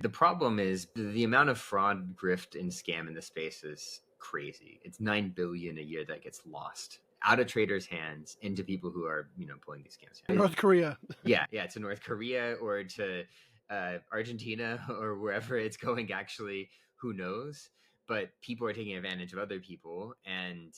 The problem is the amount of fraud, grift, and scam in the space is crazy. It's $9 billion a year that gets lost out of traders' hands into people who are, pulling these scams. North Korea. Yeah, to North Korea or to Argentina or wherever it's going. Actually, who knows? But people are taking advantage of other people, and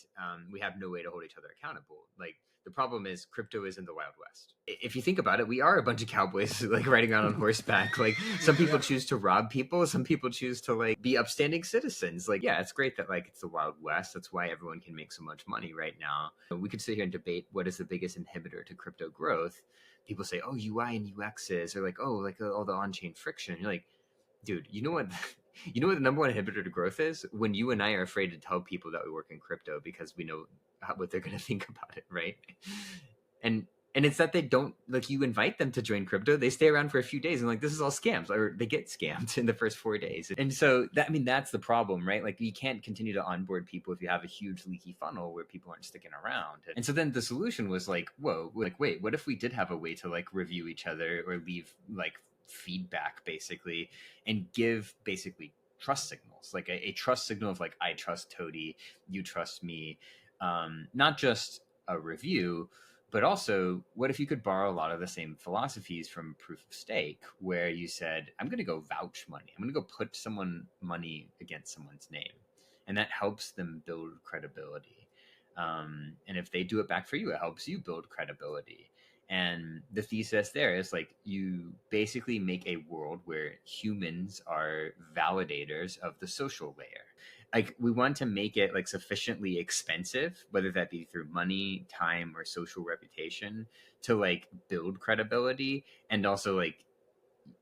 we have no way to hold each other accountable. Like, the problem is crypto is in the Wild West. If you think about it, we are a bunch of cowboys like riding around on horseback. Like, some people choose to rob people, some people choose to like be upstanding citizens. Like, yeah, it's great that like it's the Wild West. That's why everyone can make so much money right now. We could sit here and debate what is the biggest inhibitor to crypto growth. People say, oh, UI and UXs, or like, oh, like all the on-chain friction. You're like, dude, you know what? You know what the number one inhibitor to growth is? When you and I are afraid to tell people that we work in crypto because we know what they're going to think about it, right? And it's that they don't, like, you invite them to join crypto, they stay around for a few days and like, this is all scams, or they get scammed in the first 4 days. And so that's the problem, right? Like, you can't continue to onboard people if you have a huge leaky funnel where people aren't sticking around. And so then the solution was like, whoa, like, wait, what if we did have a way to like review each other or leave like feedback basically, and give basically trust signals, like a trust signal of like, I trust Toady, you trust me, not just a review, but also what if you could borrow a lot of the same philosophies from proof of stake, where you said, I'm going to go vouch money, I'm going to go put someone money against someone's name, and that helps them build credibility, and if they do it back for you, it helps you build credibility. And the thesis there is like, you basically make a world where humans are validators of the social layer. Like, we want to make it like sufficiently expensive, whether that be through money, time, or social reputation, to like build credibility. And also like,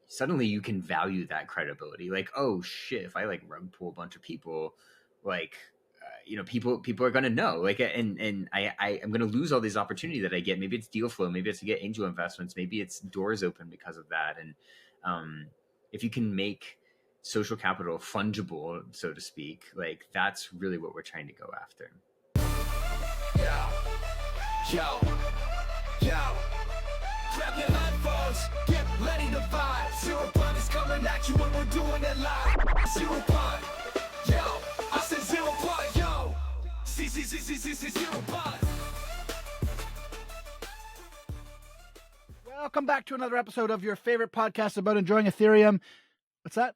suddenly you can value that credibility. Like, oh shit, if I like rug pull a bunch of people, like, people are going to know, like, and I'm going to lose all these opportunity that I get. Maybe it's deal flow, maybe it's to get angel investments, maybe it's doors open because of that. And if you can make social capital fungible, so to speak, like, that's really what we're trying to go after. Grab your headphones, get ready to vibe. ZEROPOD is coming at you when we're doing it live. ZEROPOD, yo, I said ZEROPOD, yo. ZEROPOD. Welcome back to another episode of your favorite podcast about enjoying Ethereum. What's that?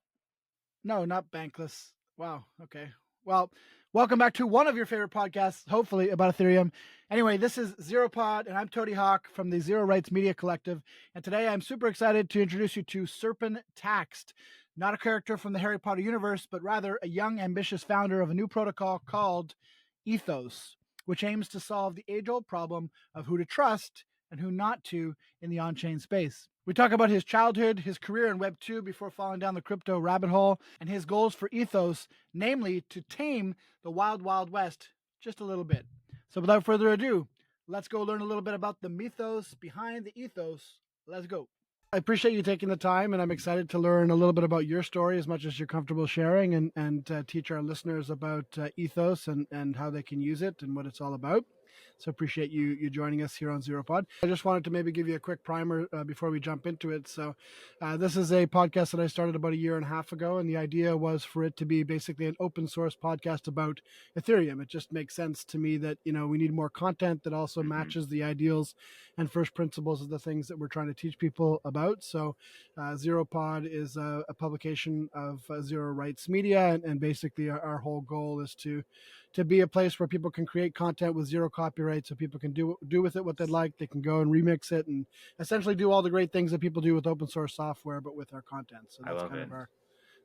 No, not Bankless. Wow. Okay. Well, welcome back to one of your favorite podcasts, hopefully, about Ethereum. Anyway, this is ZEROPOD, and I'm Toady Hawk from the Zero Rights Media Collective. And today I'm super excited to introduce you to Serpin Taxt, not a character from the Harry Potter universe, but rather a young, ambitious founder of a new protocol called Ethos, which aims to solve the age-old problem of who to trust and who not to in the on-chain space. We talk about his childhood, his career in Web 2 before falling down the crypto rabbit hole, and his goals for Ethos, namely to tame the Wild Wild West just a little bit. So without further ado, let's go learn a little bit about the mythos behind the ethos. Let's go. I appreciate you taking the time, and I'm excited to learn a little bit about your story as much as you're comfortable sharing, and teach our listeners about Ethos and how they can use it and what it's all about. So appreciate you joining us here on ZEROPOD. I just wanted to maybe give you a quick primer before we jump into it. So this is a podcast that I started about 1.5 years ago, and the idea was for it to be basically an open source podcast about Ethereum. It just makes sense to me that, we need more content that also matches the ideals and first principles of the things that we're trying to teach people about. So ZEROPOD is a publication of Zero Rights Media, and basically our whole goal is to be a place where people can create content with zero copyright, so people can do with it what they'd like. They can go and remix it and essentially do all the great things that people do with open source software, but with our content. So that's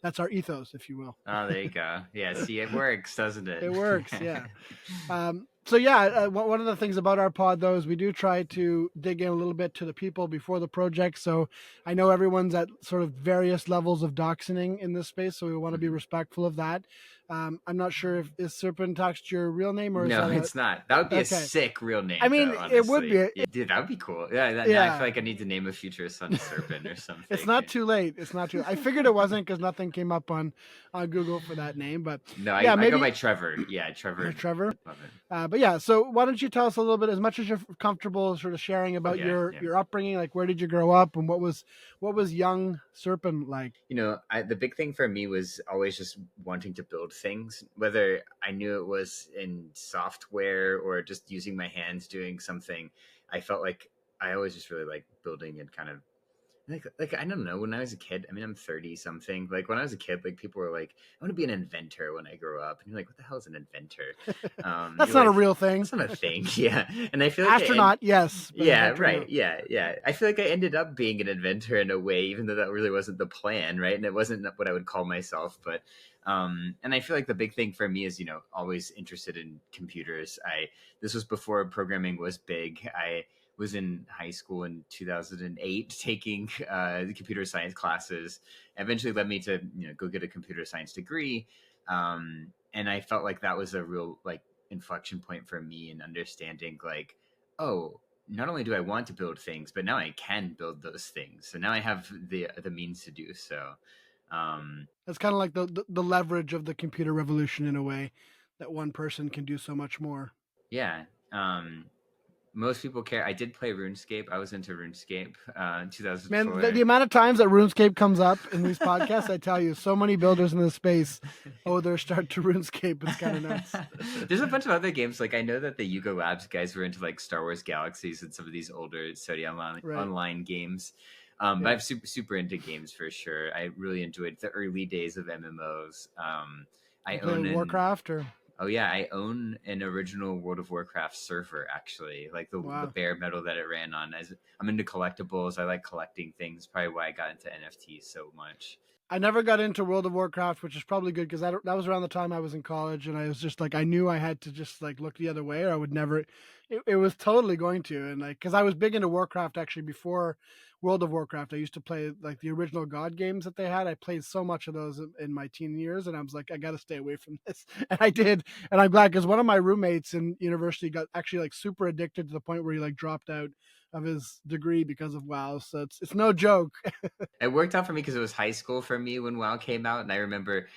that's our ethos, if you will. Oh, there you go. Yeah, see, it works, doesn't it? It works, yeah. One of the things about our pod, though, is we do try to dig in a little bit to the people before the project. So I know everyone's at sort of various levels of doxing in this space, so we want to be respectful of that. I'm not sure is Serpin Taxt your real name, or is no, that it's not. That would be a sick real name. I mean, though, it would be. Dude, that would be cool. Yeah, I feel like I need to name a future son Serpin or something. It's not too late. I figured it wasn't because nothing came up on Google for that name. But no, I go by Trevor. Yeah, Trevor. Trevor. Love it. But yeah, so why don't you tell us a little bit, as much as you're comfortable sort of sharing about your upbringing, like where did you grow up and what was young Serpin like? The big thing for me was always just wanting to build things, whether I knew it was in software or just using my hands doing something. I felt like I always just really like building and kind of like I don't know, when I was a kid, I mean, I'm 30 something, like when I was a kid, like people were like, I want to be an inventor when I grow up, and you're like, what the hell is an inventor? That's not a real thing. That's not a thing. Yeah. And I feel like astronaut, yes, yeah, right. No. Yeah. I feel like I ended up being an inventor in a way, even though that really wasn't the plan, right? And it wasn't what I would call myself, but and I feel like the big thing for me is, always interested in computers. This was before programming was big. I was in high school in 2008 taking computer science classes. Eventually led me to go get a computer science degree, and I felt like that was a real like inflection point for me in understanding like, oh, not only do I want to build things, but now I can build those things. So now I have the means to do so. It's kind of like the leverage of the computer revolution in a way, that one person can do so much more. Yeah. Most people care. I did play RuneScape. I was into RuneScape in 2004. Man, the amount of times that RuneScape comes up in these podcasts, I tell you, so many builders in this space owe their start to RuneScape. It's kind of nuts. There's a bunch of other games. Like I know that the Yuga Labs guys were into like Star Wars Galaxies and some of these older Toady online games. But I'm super into games for sure. I really enjoyed the early days of MMOs. I own Warcraft or... Oh yeah, I own an original World of Warcraft server, actually, like the bare metal that it ran on. I'm into collectibles. I like collecting things. Probably why I got into NFTs so much. I never got into World of Warcraft, which is probably good because that was around the time I was in college, and I was just like, I knew I had to just like look the other way, or I would never. It was totally going to, and like because I was big into Warcraft actually before World of Warcraft. I used to play like the original God games that they had. I played so much of those in my teen years, and I was like, I got to stay away from this, and I did, and I'm glad because one of my roommates in university got actually like super addicted to the point where he like dropped out of his degree because of WoW. So it's no joke. It worked out for me because it was high school for me when WoW came out, and I remember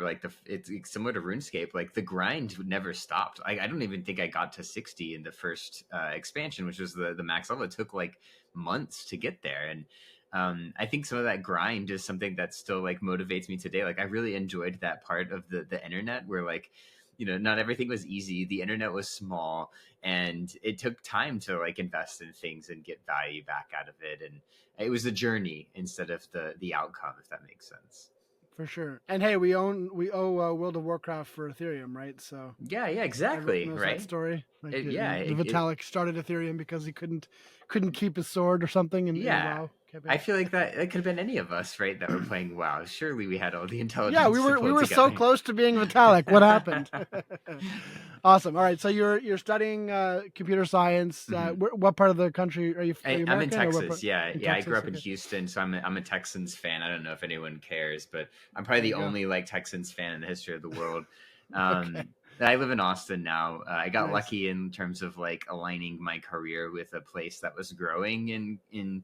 like it's similar to RuneScape. Like the grind never stopped. I don't even think I got to 60 in the first expansion, which was the max level. It took like months to get there, and I think some of that grind is something that still like motivates me today. Like I really enjoyed that part of the internet where like, not everything was easy. The internet was small, and it took time to like invest in things and get value back out of it. And it was a journey instead of the outcome, if that makes sense. For sure. And hey, we owe World of Warcraft for Ethereum, right? So yeah, exactly, right. That story. Like, the Vitalik started Ethereum because he couldn't keep his sword or something. And WoW. I feel like that could have been any of us, right? That were playing WoW. Surely we had all the intelligence. Yeah, we were so close to being Vitalik. What happened? Awesome. All right, so you're studying computer science. What part of the country are you? I'm in Texas. I grew up in Houston, so I'm a Texans fan. I don't know if anyone cares, but I'm probably the only like Texans fan in the history of the world. Okay. I live in Austin now. I got lucky in terms of like aligning my career with a place that was growing in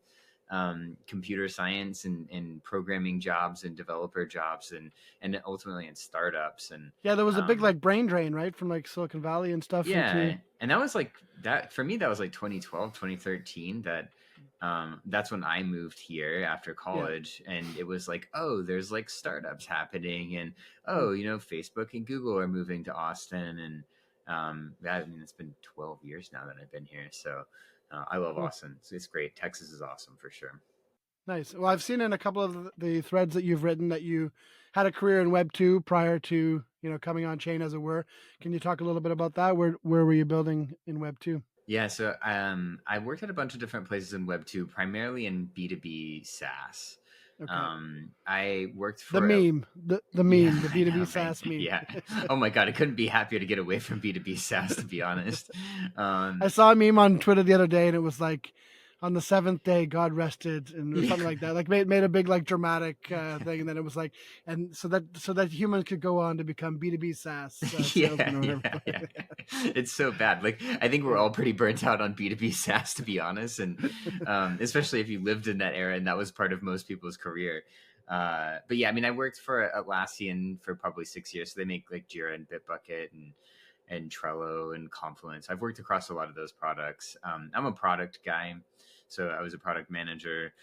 computer science and programming jobs and developer jobs and ultimately in startups. And there was a big like brain drain, right, from like Silicon Valley and stuff. And that was like that for me. That was like 2012, 2013. That's when I moved here after college, and it was like, oh, there's like startups happening, and Facebook and Google are moving to Austin, and it's been 12 years now that I've been here, so. I love Austin. It's great. Texas is awesome for sure. Nice. Well, I've seen in a couple of the threads that you've written that you had a career in Web 2 prior to, coming Onchain, as it were. Can you talk a little bit about that? Where were you building in Web 2? Yeah, so I worked at a bunch of different places in Web 2, primarily in B2B SaaS. Okay. I worked for the meme, the B2B SaaS meme. Yeah. Oh my God, I couldn't be happier to get away from B2B SaaS, to be honest. I saw a meme on Twitter the other day, and it was like, on the seventh day, God rested, and something like that. Like made a big like dramatic thing, and then it was like, and so that humans could go on to become B2B SaaS. It's so bad. Like I think we're all pretty burnt out on B2B SaaS, to be honest, and especially if you lived in that era and that was part of most people's career. But yeah, I mean, I worked for Atlassian for probably 6 years. So they make like Jira and Bitbucket and Trello and Confluence. I've worked across a lot of those products. I'm a product guy, so I was a product manager,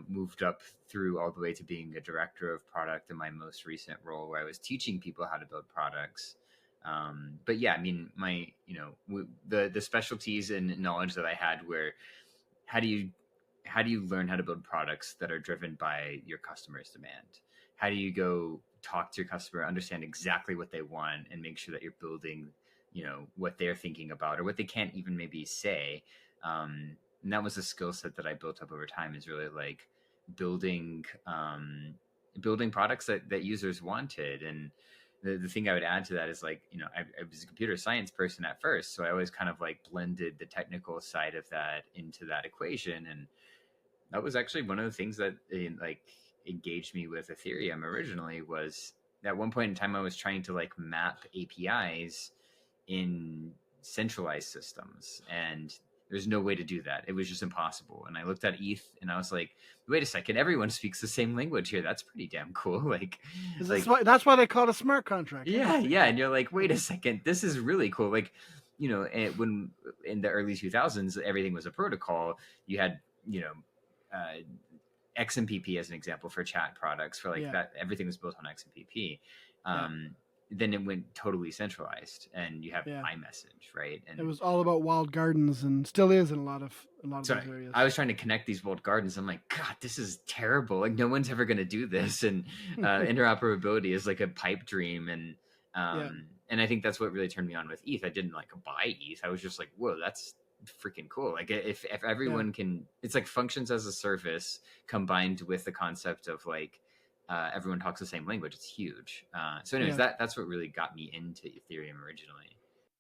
moved up through all the way to being a director of product in my most recent role, where I was teaching people how to build products. But yeah, I mean, the specialties and knowledge that I had were, how do you learn how to build products that are driven by your customer's demand? How do you go talk to your customer, understand exactly what they want, and make sure that you're building, what they're thinking about or what they can't even maybe say. And that was a skill set that I built up over time, is really like building products that users wanted. And the thing I would add to that is like, I was a computer science person at first, so I always kind of like blended the technical side of that into that equation. And that was actually one of the things that like engaged me with Ethereum originally. Was at one point in time I was trying to like map APIs in centralized systems, and there's no way to do that. It was just impossible. And I looked at ETH and I was like, wait a second, everyone speaks the same language here. That's pretty damn cool. Like, that's why they call it a smart contract. Yeah. And you're like, wait a second, this is really cool. Like, when in the early 2000s, everything was a protocol. You had, XMPP as an example for chat products, for like that, everything was built on XMPP. Then it went totally centralized, and you have iMessage, right? And it was all about walled gardens, and still is in a lot of those areas. I was trying to connect these walled gardens. I'm like, God, this is terrible. Like, no one's ever going to do this. And interoperability is like a pipe dream. And and I think that's what really turned me on with ETH. I didn't like buy ETH. I was just like, whoa, that's freaking cool. Like, if everyone can, it's like functions as a service combined with the concept of like, everyone talks the same language. It's huge. So anyways, that's what really got me into Ethereum originally.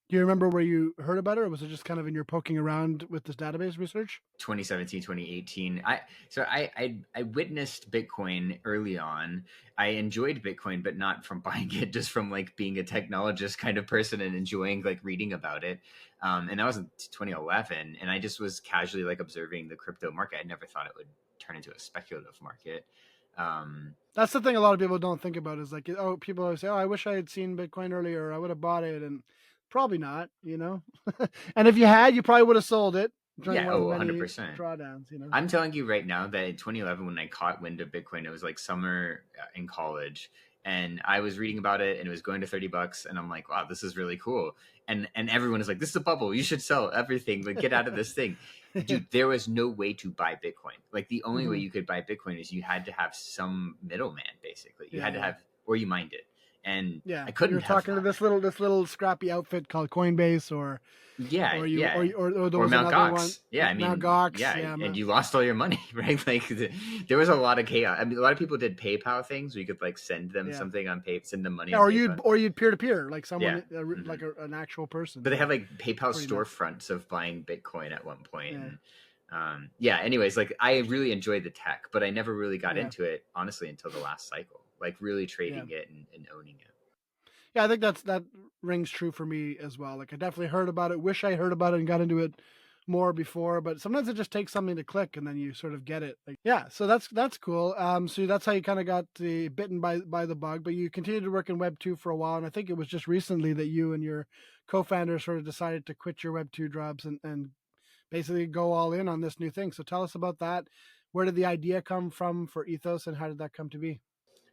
Do you remember where you heard about it, or was it just kind of in your poking around with this database research? 2017, 2018. I witnessed Bitcoin early on. I enjoyed Bitcoin, but not from buying it, just from like being a technologist kind of person and enjoying like reading about it. And that was in 2011. And I just was casually like observing the crypto market. I never thought it would turn into a speculative market. That's the thing a lot of people don't think about, is like, people always say, I wish I had seen Bitcoin earlier, or I would have bought it. And probably not, and if you had, you probably would have sold it. 100% drawdowns. I'm telling you right now that in 2011, when I caught wind of Bitcoin, it was like summer in college, and I was reading about it, and it was going to $30, and I'm like, wow, this is really cool. And everyone is like, this is a bubble, you should sell everything, like get out of this thing. Dude, there was no way to buy Bitcoin. Like, the only way you could buy Bitcoin is you had to have some middleman, basically. You had to have, or you mined it. And I couldn't. You're talking to this little scrappy outfit called Coinbase, or or Mt. Gox. Mt. Gox. And you lost all your money, right? Like, there was a lot of chaos. I mean, a lot of people did PayPal things where you could like send them something on send them money. Or you'd peer to peer, like someone like an actual person. But they had like PayPal storefronts of buying Bitcoin at one point. And, anyways, like, I really enjoyed the tech, but I never really got into it, honestly, until the last cycle. Like, really trading it and owning it. Yeah, I think that rings true for me as well. Like, I definitely heard about it. Wish I heard about it and got into it more before, but sometimes it just takes something to click, and then you sort of get it. Like, so that's cool. So that's how you kind of got bitten by the bug. But you continued to work in Web 2 for a while, and I think it was just recently that you and your co-founder sort of decided to quit your Web 2 jobs and basically go all in on this new thing. So tell us about that. Where did the idea come from for Ethos, and how did that come to be?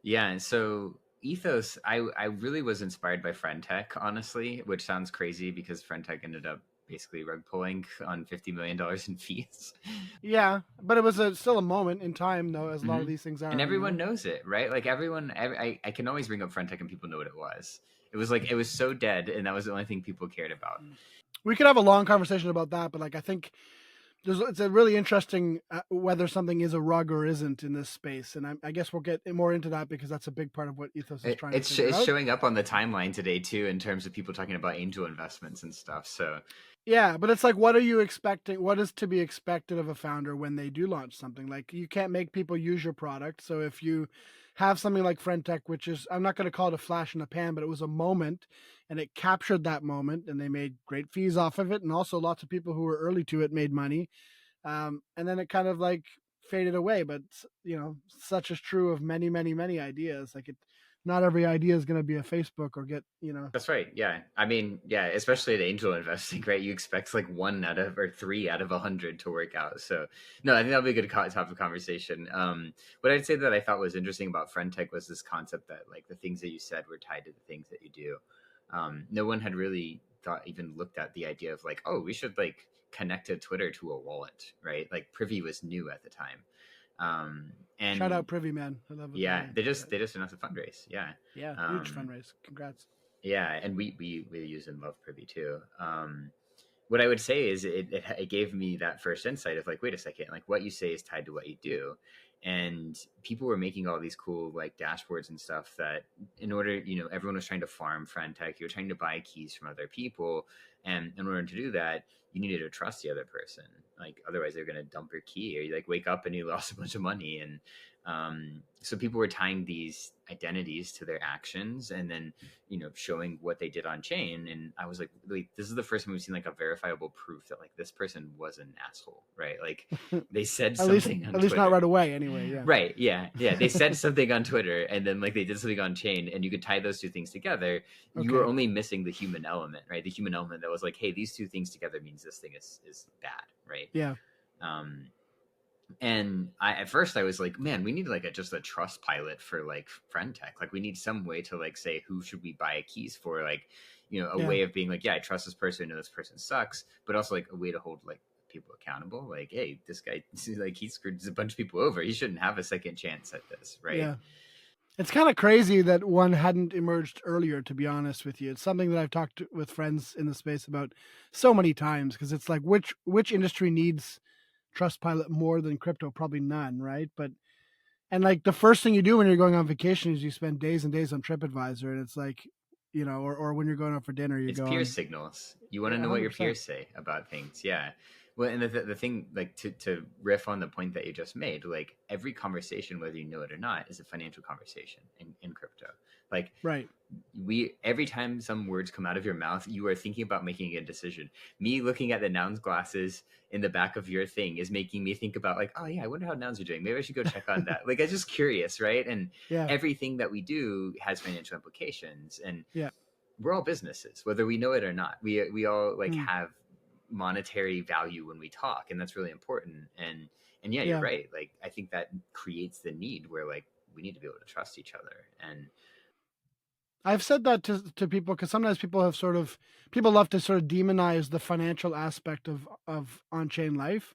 Yeah, so Ethos, I really was inspired by Friend.Tech, honestly, which sounds crazy because Friend.Tech ended up basically rug pulling on $50 million in fees. Yeah, but it was still a moment in time, though, as a lot of these things are. And everyone knows it, right? Like, I can always bring up Friend.Tech and people know what it was. It was like, it was so dead, and that was the only thing people cared about. We could have a long conversation about that, but like, I think it's a really interesting whether something is a rug or isn't in this space, and I guess we'll get more into that because that's a big part of what Ethos is trying to figure out. It's showing up on the timeline today too, in terms of people talking about angel investments and stuff. So yeah, but it's like, what are you expecting? What is to be expected of a founder when they do launch something? Like, you can't make people use your product. So if you have something like Friend.Tech, which is, I'm not going to call it a flash in the pan, but it was a moment, and it captured that moment, and they made great fees off of it. And also lots of people who were early to it made money. And then it kind of like faded away, but such is true of many, many, many ideas. Like not every idea is going to be a Facebook or get, That's right. Yeah. I mean, yeah, especially at angel investing, right? You expect like 3 out of 100 to work out. So no, I think that'll be a good topic of conversation. What I'd say that I thought was interesting about Friend.Tech was this concept that like the things that you said were tied to the things that you do. No one had really even looked at the idea of like, oh, we should like connect to Twitter to a wallet, right? Like Privy was new at the time. And shout out Privy, man. I love it. Yeah, they just announced a fundraise. Yeah. Yeah, huge fundraise. Congrats. Yeah, and we use and love Privy too. What I would say is it gave me that first insight of like, wait a second, like what you say is tied to what you do. And people were making all these cool like dashboards and stuff that in order, everyone was trying to farm Friend.Tech. You're trying to buy keys from other people. And in order to do that, you needed to trust the other person. Like otherwise they're going to dump your key or you like wake up and you lost a bunch of money. And so people were tying these identities to their actions and then, showing what they did on chain. And I was like, this is the first time we've seen like a verifiable proof that like this person was an asshole, right? Like they said something at least not right away anyway. Yeah. Right. Yeah. Yeah. They said something on Twitter and then like they did something on chain and you could tie those two things together. Okay. You were only missing the human element, right? The human element that was like, hey, these two things together means this thing is bad. Right. Yeah. And at first I was like, man, we need like just a trust pilot for like Friend.Tech. Like we need some way to like say, who should we buy keys for? Like, a way of being like, yeah, I trust this person and this person sucks, but also like a way to hold like people accountable. Like, hey, this guy, like he screwed a bunch of people over. He shouldn't have a second chance at this. Right. Yeah. It's kind of crazy that one hadn't emerged earlier, to be honest with you. It's something that I've talked with friends in the space about so many times because it's like, which industry needs Trustpilot more than crypto? Probably none, right? And like the first thing you do when you're going on vacation is you spend days and days on TripAdvisor, and it's like, or when you're going out for dinner, it's peer signals. You want to know 100%. What your peers say about things. Yeah. Well, and the thing, like to riff on the point that you just made, like every conversation, whether you know it or not, is a financial conversation in crypto. Like, right. Every time some words come out of your mouth, you are thinking about making a decision. Me looking at the nouns glasses in the back of your thing is making me think about like, oh yeah, I wonder how nouns are doing. Maybe I should go check on that. Like, I'm just curious, right? And everything that we do has financial implications, and we're all businesses, whether we know it or not. We all like have monetary value when we talk, and that's really important. And you're right. Like, I think that creates the need where like we need to be able to trust each other. And I've said that to people because sometimes people love to sort of demonize the financial aspect of on-chain life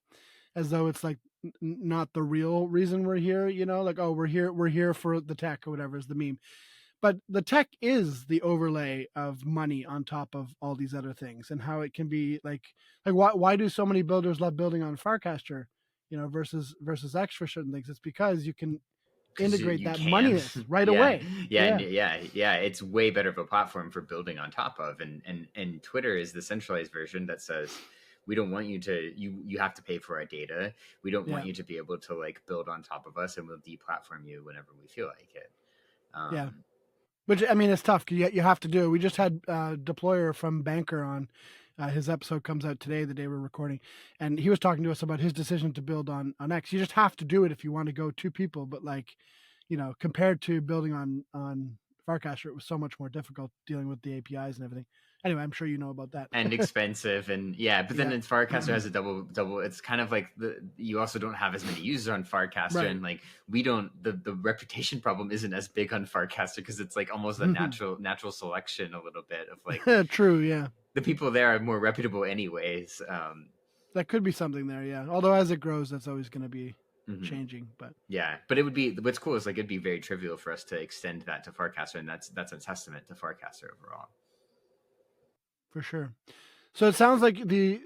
as though it's like not the real reason we're here, like, oh, we're here for the tech or whatever is the meme. But the tech is the overlay of money on top of all these other things, and how it can be like why do so many builders love building on Farcaster, versus X for certain things? It's because you can integrate that moneyness right away. Yeah. It's way better of a platform for building on top of, and Twitter is the centralized version that says we don't want you to you have to pay for our data. We don't want you to be able to like build on top of us, and we'll deplatform you whenever we feel like it. Which, I mean, it's tough. You have to do it. We just had Deployer from Banker on. His episode comes out today, the day we're recording. And he was talking to us about his decision to build on X. You just have to do it if you want to go to people. But like, compared to building on Farcaster, it was so much more difficult dealing with the APIs and everything. Anyway, I'm sure you know about that. And expensive. And but then Farcaster has a double. It's kind of like you also don't have as many users on Farcaster. Right. And like the reputation problem isn't as big on Farcaster because it's like almost a natural selection a little bit of like. True. Yeah. The people there are more reputable anyways. That could be something there. Yeah. Although as it grows, that's always going to be changing, but it would be, what's cool is like it'd be very trivial for us to extend that to Farcaster, and that's a testament to Farcaster overall. For sure. So it sounds like the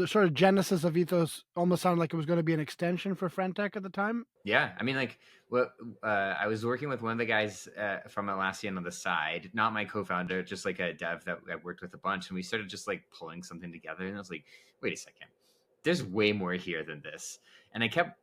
sort of genesis of Ethos almost sounded like it was going to be an extension for Friend.Tech at the time. Yeah, I mean, like, I was working with one of the guys from Atlassian on the side, not my co-founder, just like a dev that I worked with a bunch, and we started just like pulling something together, and I was like, wait a second, there's way more here than this. And I kept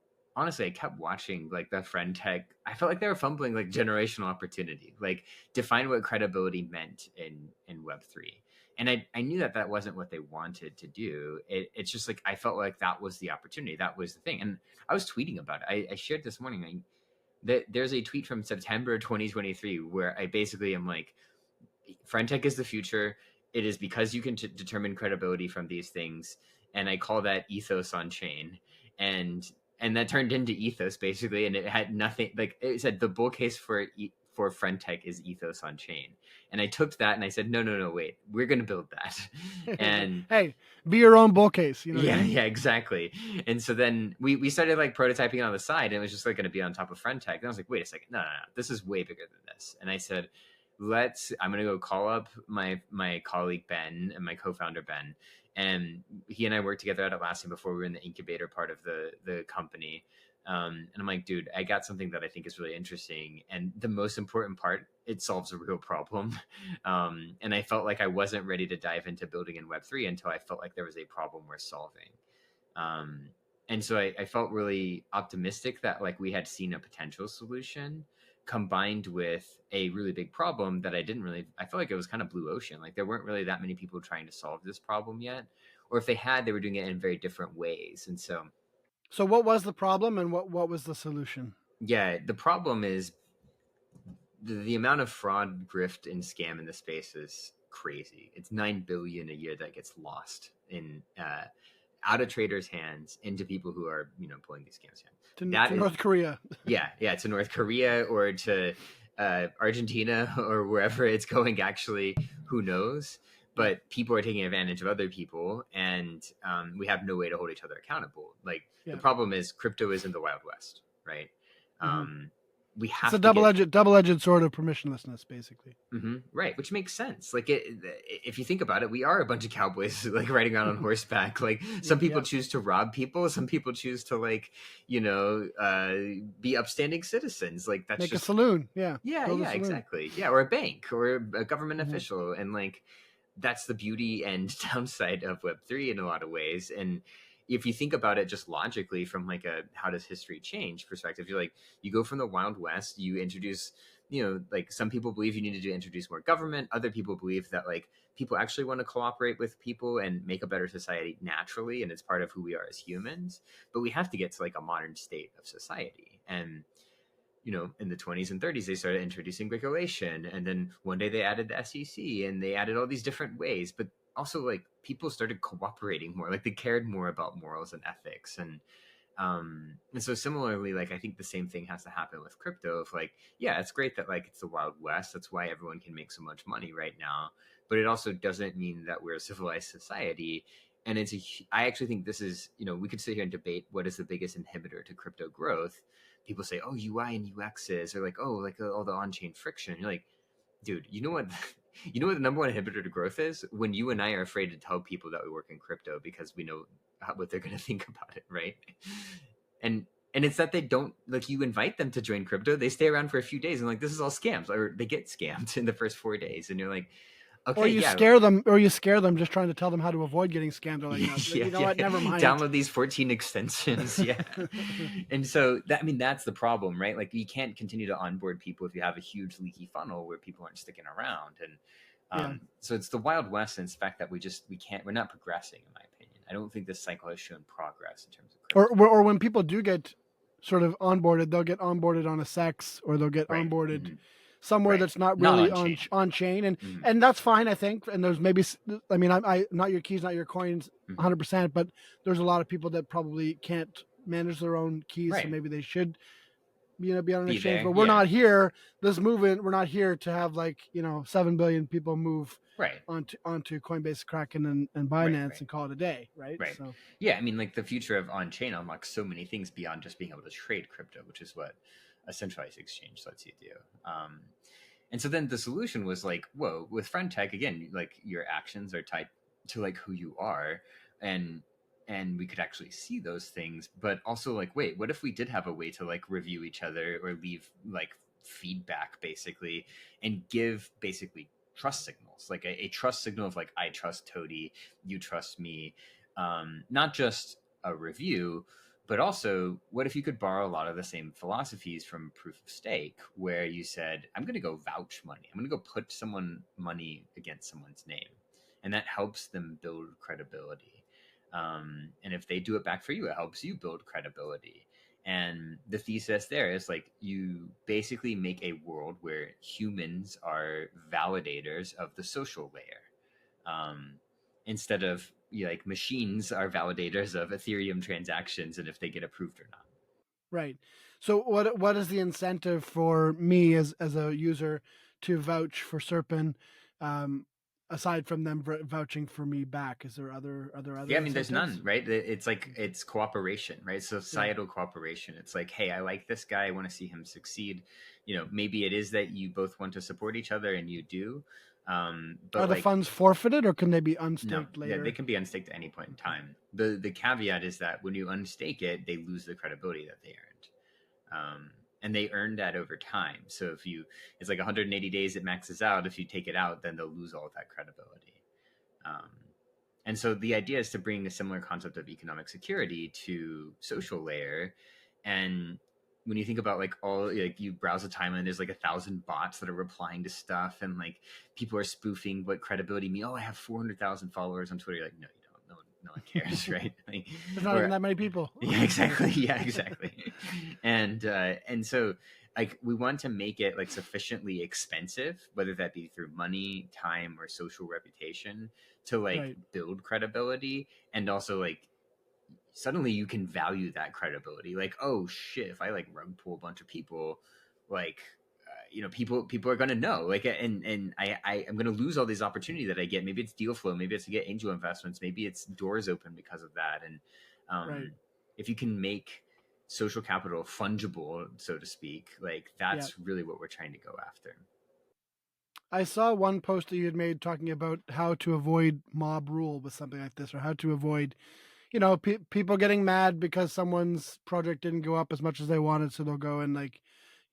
watching like the Friend.Tech. I felt like they were fumbling like generational opportunity, like define what credibility meant in Web3. And I knew that that wasn't what they wanted to do. It's just like I felt like that was the opportunity, that was the thing. And I was tweeting about it. I shared this morning that there's a tweet from September 2023 where I basically am like, Friend.Tech is the future. It is because you can determine credibility from these things, and I call that Ethos Onchain, and that turned into Ethos basically, and it had nothing, like it said the bull case for Friend.Tech is Ethos Onchain, and I took that and I said no wait, we're gonna build that, and hey, be your own bull case, you know. yeah, yeah, exactly. And so then we started like prototyping on the side, and it was just like going to be on top of Friend.Tech. And I was like, wait a second, no, this is way bigger than this. And I said, I'm going to go call up my colleague Ben and my co-founder Ben, and he and I worked together at Atlassian before we were in the incubator part of the company. And I'm like, dude, I got something that I think is really interesting. And the most important part, it solves a real problem. And I felt like I wasn't ready to dive into building in Web3 until I felt like there was a problem worth solving. And so I felt really optimistic that like we had seen a potential solution combined with a really big problem that I felt like it was kind of blue ocean. Like there weren't really that many people trying to solve this problem yet. Or if they had, they were doing it in very different ways. And so what was the problem and what was the solution? yeah, the problem is the amount of fraud, grift, and scam in the space is crazy. It's 9 billion a year that gets lost in out of traders' hands into people who are pulling these scams in. To North Korea. Yeah, to North Korea or to Argentina or wherever it's going. Actually, who knows? But people are taking advantage of other people, and we have no way to hold each other accountable. Like the problem is crypto is in the Wild West, right? We have it's a double-edged sword of permissionlessness, basically. Right, which makes sense. Like if you think about it, we are a bunch of cowboys like riding around on horseback. Like some people choose to rob people, some people choose to like be upstanding citizens. Like that's make just a saloon. Yeah, exactly. Yeah, or a bank or a government official, and like that's the beauty and downside of Web3 in a lot of ways. And if you think about it just logically from like a how does history change perspective, you're like, you go from the Wild West, you introduce, like some people believe you needed to introduce more government. Other people believe that like people actually want to cooperate with people and make a better society naturally. And it's part of who we are as humans. But we have to get to like a modern state of society. And in the 20s and 30s, they started introducing regulation. And then one day they added the SEC and they added all these different ways. But also like people started cooperating more, like they cared more about morals and ethics. And so similarly, like I think the same thing has to happen with crypto. Of like, yeah, it's great that like it's the Wild West. That's why everyone can make so much money right now. But it also doesn't mean that we're a civilized society. And I actually think this is, we could sit here and debate what is the biggest inhibitor to crypto growth. People say, oh, UI and UXs, or like, oh, like all the on-chain friction. You're like, dude, you know what the number one inhibitor to growth is? When you and I are afraid to tell people that we work in crypto because we know what they're going to think about it, right? And it's that they don't, like, you invite them to join crypto, they stay around for a few days and like, this is all scams, or they get scammed in the first 4 days, and you're like, okay, or you scare them just trying to tell them how to avoid getting scammed. They're like, no, you know what, never mind. Download these 14 extensions. Yeah. And so that's the problem, right? Like you can't continue to onboard people if you have a huge leaky funnel where people aren't sticking around. And so it's the Wild West, and it's the fact that we're not progressing, in my opinion. I don't think this cycle has shown progress in terms of crypto. Or when people do get sort of onboarded, they'll get onboarded on a sex, or they'll get onboarded somewhere that's not really on chain, and that's fine, I think. And there's maybe, I not your keys, not your coins, 100%, but there's a lot of people that probably can't manage their own keys, so maybe they should be on an exchange. But we're not here. This movement, we're not here to have 7 billion people move onto Coinbase, Kraken, and Binance and call it a day, right? So, yeah, like the future of on-chain unlocks so many things beyond just being able to trade crypto, which is what a centralized exchange lets you do. And so then the solution was like, whoa, with Friend.Tech, again, like your actions are tied to like who you are, and we could actually see those things. But also like, wait, what if we did have a way to like review each other or leave like feedback basically, and give basically trust signals, like a trust signal of like, I trust Toady, you trust me, not just a review, but also, what if you could borrow a lot of the same philosophies from proof of stake, where you said, I'm going to go vouch money. I'm going to go put someone money against someone's name. and that helps them build credibility. And if they do it back for you, it helps you build credibility. And the thesis there is like you basically make a world where humans are validators of the social layer, instead of like machines are validators of Ethereum transactions and if they get approved or not. Right. So what is the incentive for me as a user to vouch for Serpin, aside from them vouching for me back? Is there other Yeah, I mean, incentives? there's none, right? It's like it's cooperation, right? Societal cooperation. It's like, hey, I like this guy, I want to see him succeed. Maybe it is that you both want to support each other, and you do. But are the like, funds forfeited, or can they be unstaked no, later? yeah, they can be unstaked at any point in time. The caveat is that when you unstake it, they lose the credibility that they earned. And they earn that over time. So it's like 180 days, it maxes out. If you take it out, then they'll lose all of that credibility. And so the idea is to bring a similar concept of economic security to social layer. And when you think about like you browse a timeline, there's like 1,000 bots that are replying to stuff, and like people are spoofing what credibility means. Oh, I have 400,000 followers on Twitter. You're like, no, you don't. No one cares, right? Like, there's not even that many people. Yeah, exactly. Yeah, exactly. And so like we want to make it like sufficiently expensive, whether that be through money, time, or social reputation, to like build credibility. And also like suddenly you can value that credibility. Like, oh shit, if I like rug pull a bunch of people, like people are going to know, like, and I'm going to lose all these opportunity that I get. Maybe it's deal flow, maybe it's to get angel investments, maybe it's doors open because of that. And if you can make social capital fungible, so to speak, like that's really what we're trying to go after. I saw one post that you had made talking about how to avoid mob rule with something like this, or how to avoid, people getting mad because someone's project didn't go up as much as they wanted, so they'll go and like,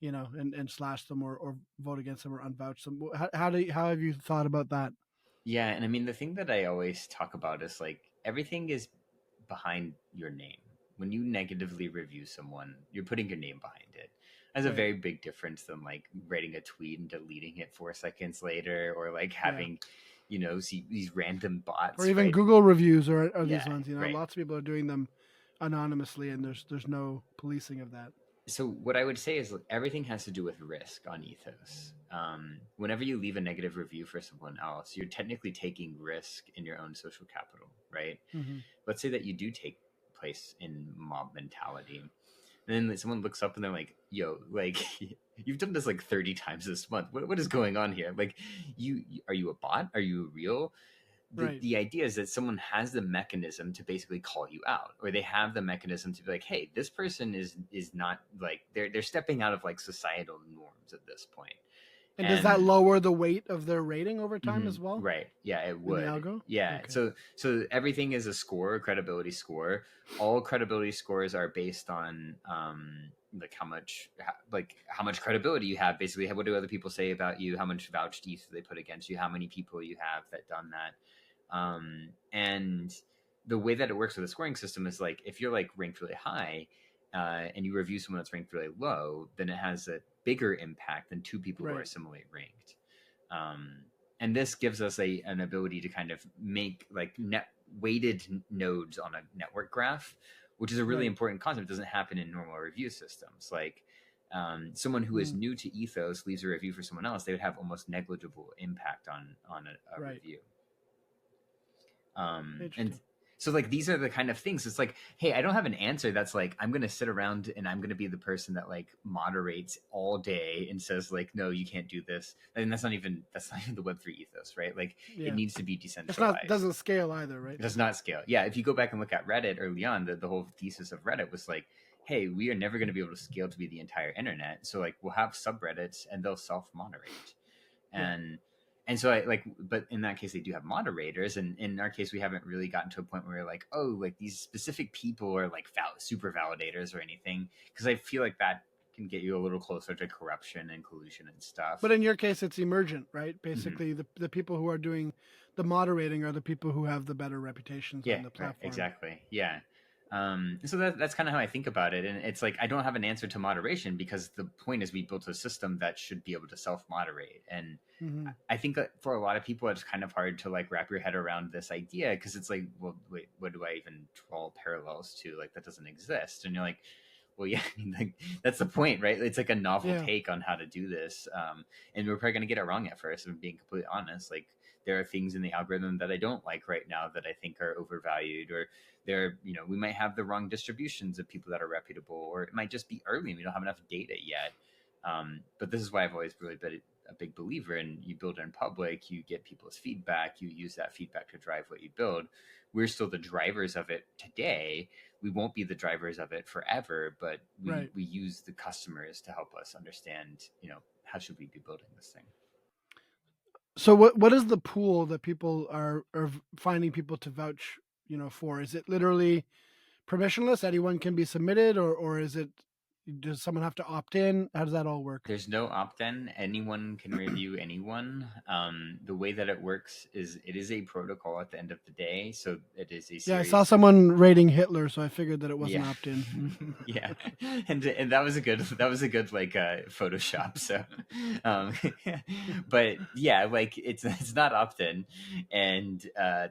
and slash them or vote against them or unvouch them. How have you thought about that? Yeah, and I mean the thing that I always talk about is like everything is behind your name. When you negatively review someone, you're putting your name behind it. That's a very big difference than like writing a tweet and deleting it 4 seconds later, or like having see these random bots, or even Google reviews or these ones. Right. Lots of people are doing them anonymously, and there's no policing of that. So what I would say is everything has to do with risk on Ethos. Whenever you leave a negative review for someone else, you're technically taking risk in your own social capital, right? Mm-hmm. Let's say that you do take place in mob mentality, and then someone looks up and they're like, yo, like you've done this like 30 times this month. What is going on here? Like, are you a bot? Are you real? The idea is that someone has the mechanism to basically call you out, or they have the mechanism to be like, hey, this person is not like they're stepping out of like societal norms at this point. And does that lower the weight of their rating over time as well? Right. Yeah, it would. In the algo? Yeah. Okay. So everything is a score, a credibility score. All credibility scores are based on like how much credibility you have. Basically, what do other people say about you? How much vouched ETH they put against you? How many people you have that done that? And the way that it works with a scoring system is like if you're like ranked really high and you review someone that's ranked really low, then it has a bigger impact than two people who are similarly ranked. And this gives us an ability to kind of make like weighted nodes on a network graph, which is a really important concept. It doesn't happen in normal review systems. Like someone who is new to Ethos leaves a review for someone else, they would have almost negligible impact on a review. And so like these are the kind of things. It's like, hey, I don't have an answer that's like I'm gonna sit around and I'm gonna be the person that like moderates all day and says like, no, you can't do this. And that's not even the Web3 ethos, right? Like it needs to be decentralized. It doesn't scale either, right? It does not scale. Yeah, if you go back and look at Reddit early on, the whole thesis of Reddit was like, hey, we are never going to be able to scale to be the entire internet. So like we'll have subreddits and they'll self-moderate. And so but in that case, they do have moderators. And in our case, we haven't really gotten to a point where we're like, oh, like these specific people are like super validators or anything. Because I feel like that can get you a little closer to corruption and collusion and stuff. But in your case, it's emergent, right? Basically, the people who are doing the moderating are the people who have the better reputations on the platform. Exactly. Yeah. So that's kind of how I think about it. And it's like, I don't have an answer to moderation, because the point is we built a system that should be able to self-moderate. And I think that for a lot of people, it's kind of hard to like wrap your head around this idea, because it's like, well, wait, what do I even draw parallels to? Like, that doesn't exist. And you're like, well, yeah, like, that's the point, right? It's like a novel take on how to do this. And we're probably going to get it wrong at first, if I'm being completely honest. Like, there are things in the algorithm that I don't like right now that I think are overvalued, or there, we might have the wrong distributions of people that are reputable, or it might just be early and we don't have enough data yet. But this is why I've always really been a big believer in, you build in public, you get people's feedback, you use that feedback to drive what you build. We're still the drivers of it today. We won't be the drivers of it forever, but we use the customers to help us understand, how should we be building this thing. So what is the pool that people are finding people to vouch, for? Is it literally permissionless? Anyone can be submitted, or is it, does someone have to opt in? How does that all work? There's no opt-in. Anyone can review anyone. The way that it works is it is a protocol at the end of the day. So it is a series. Yeah, I saw someone rating Hitler, so I figured that it wasn't opt-in. Yeah, and that was a good like Photoshop. So, but yeah, like it's not opt-in, and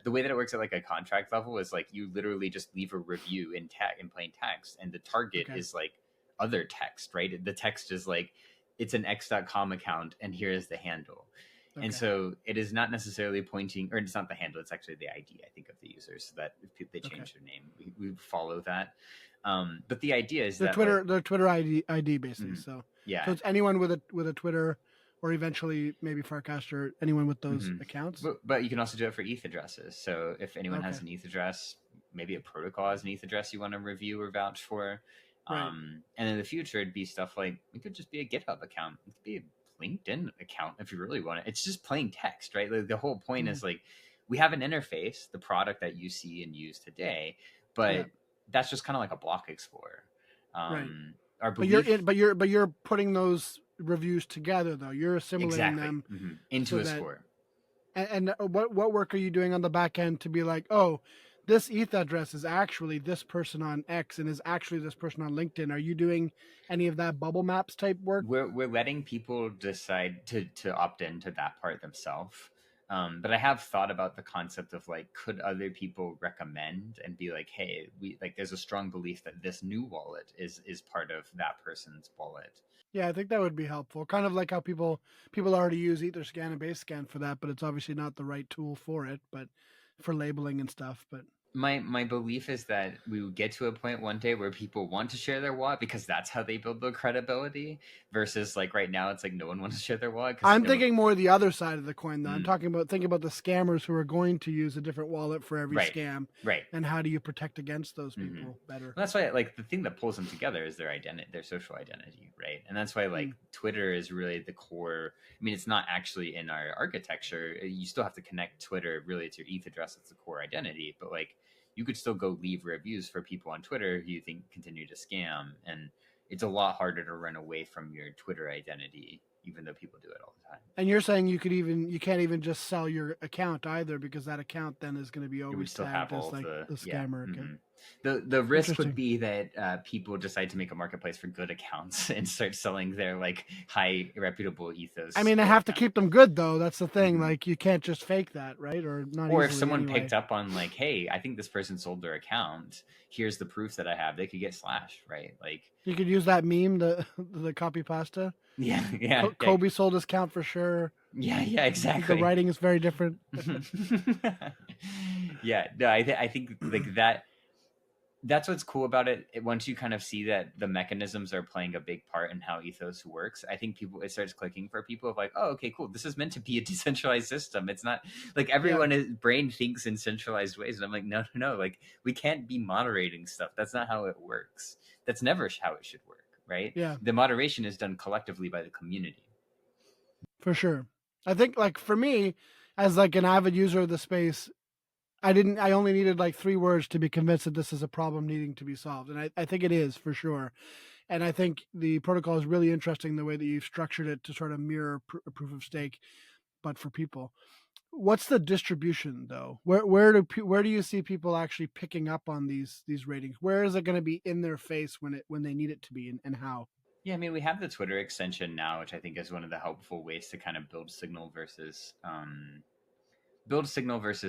the way that it works at like a contract level is like you literally just leave a review in plain text, and the target is like other text, right? The text is like, it's an x.com account and here is the handle. And so it is not necessarily pointing, or it's not the handle, it's actually the ID, I think, of the user, so that if they change their name, we follow that. But the idea is the Twitter ID basically. So so it's anyone with a Twitter, or eventually maybe Farcaster, anyone with those accounts. But you can also do it for ETH addresses. So if anyone has an ETH address, maybe a protocol has an ETH address you want to review or vouch for. And in the future, it'd be stuff like, it could just be a GitHub account. It could be a LinkedIn account if you really want it. It's just plain text, right? Like, the whole point is like, we have an interface, the product that you see and use today, but that's just kind of like a block explorer. Our belief, but you're putting those reviews together, though. You're assimilating them into a score. And what work are you doing on the back end to be like, oh, this ETH address is actually this person on X and is actually this person on LinkedIn? Are you doing any of that bubble maps type work? We're letting people decide to opt into that part themselves. But I have thought about the concept of like, could other people recommend and be like, hey, there's a strong belief that this new wallet is part of that person's wallet. Yeah, I think that would be helpful. Kind of like how people already use Etherscan and Basescan for that, but it's obviously not the right tool for it, but for labeling and stuff. But my belief is that we would get to a point one day where people want to share their wallet because that's how they build their credibility, versus like right now it's like no one wants to share their wallet. I'm thinking more the other side of the coin, though. I'm thinking about the scammers who are going to use a different wallet for every scam. Right. And how do you protect against those people better? Well, that's why like the thing that pulls them together is their identity, their social identity, right? And that's why like Twitter is really the core. I mean, it's not actually in our architecture. You still have to connect Twitter really to your ETH address. It's the core identity, but like, you could still go leave reviews for people on Twitter who you think continue to scam. And it's a lot harder to run away from your Twitter identity, even though people do it all the time. And you're saying you can't even just sell your account either, because that account then is going to be always tagged as like the scammer account. The risk would be that people decide to make a marketplace for good accounts and start selling their like high reputable ethos. I mean, they have to keep them good, though. That's the thing. Like, you can't just fake that, right? Or not. Or if someone picked up on like, hey, I think this person sold their account, here's the proof that I have, they could get slashed, right? Like, you could use that meme, the copy pasta. Yeah. Kobe sold his account for sure. Yeah, exactly. The writing is very different. Yeah, no, I think like that. That's what's cool about it. Once you kind of see that the mechanisms are playing a big part in how Ethos works, I think it starts clicking for people of like, oh, okay, cool. This is meant to be a decentralized system. It's not like everyone's brain thinks in centralized ways. And I'm like, no, like we can't be moderating stuff. That's not how it works. That's never how it should work, right? Yeah. The moderation is done collectively by the community. For sure. I think like for me, as like an avid user of the space, I only needed like 3 words to be convinced that this is a problem needing to be solved. And I think it is, for sure. And I think the protocol is really interesting, the way that you've structured it to sort of mirror a proof of stake. but for people. What's the distribution though? Where do you see people actually picking up on these ratings? Where is it going to be in their face when they need it to be, and how? Yeah, I mean, we have the Twitter extension now, which I think is one of the helpful ways to kind of build signal versus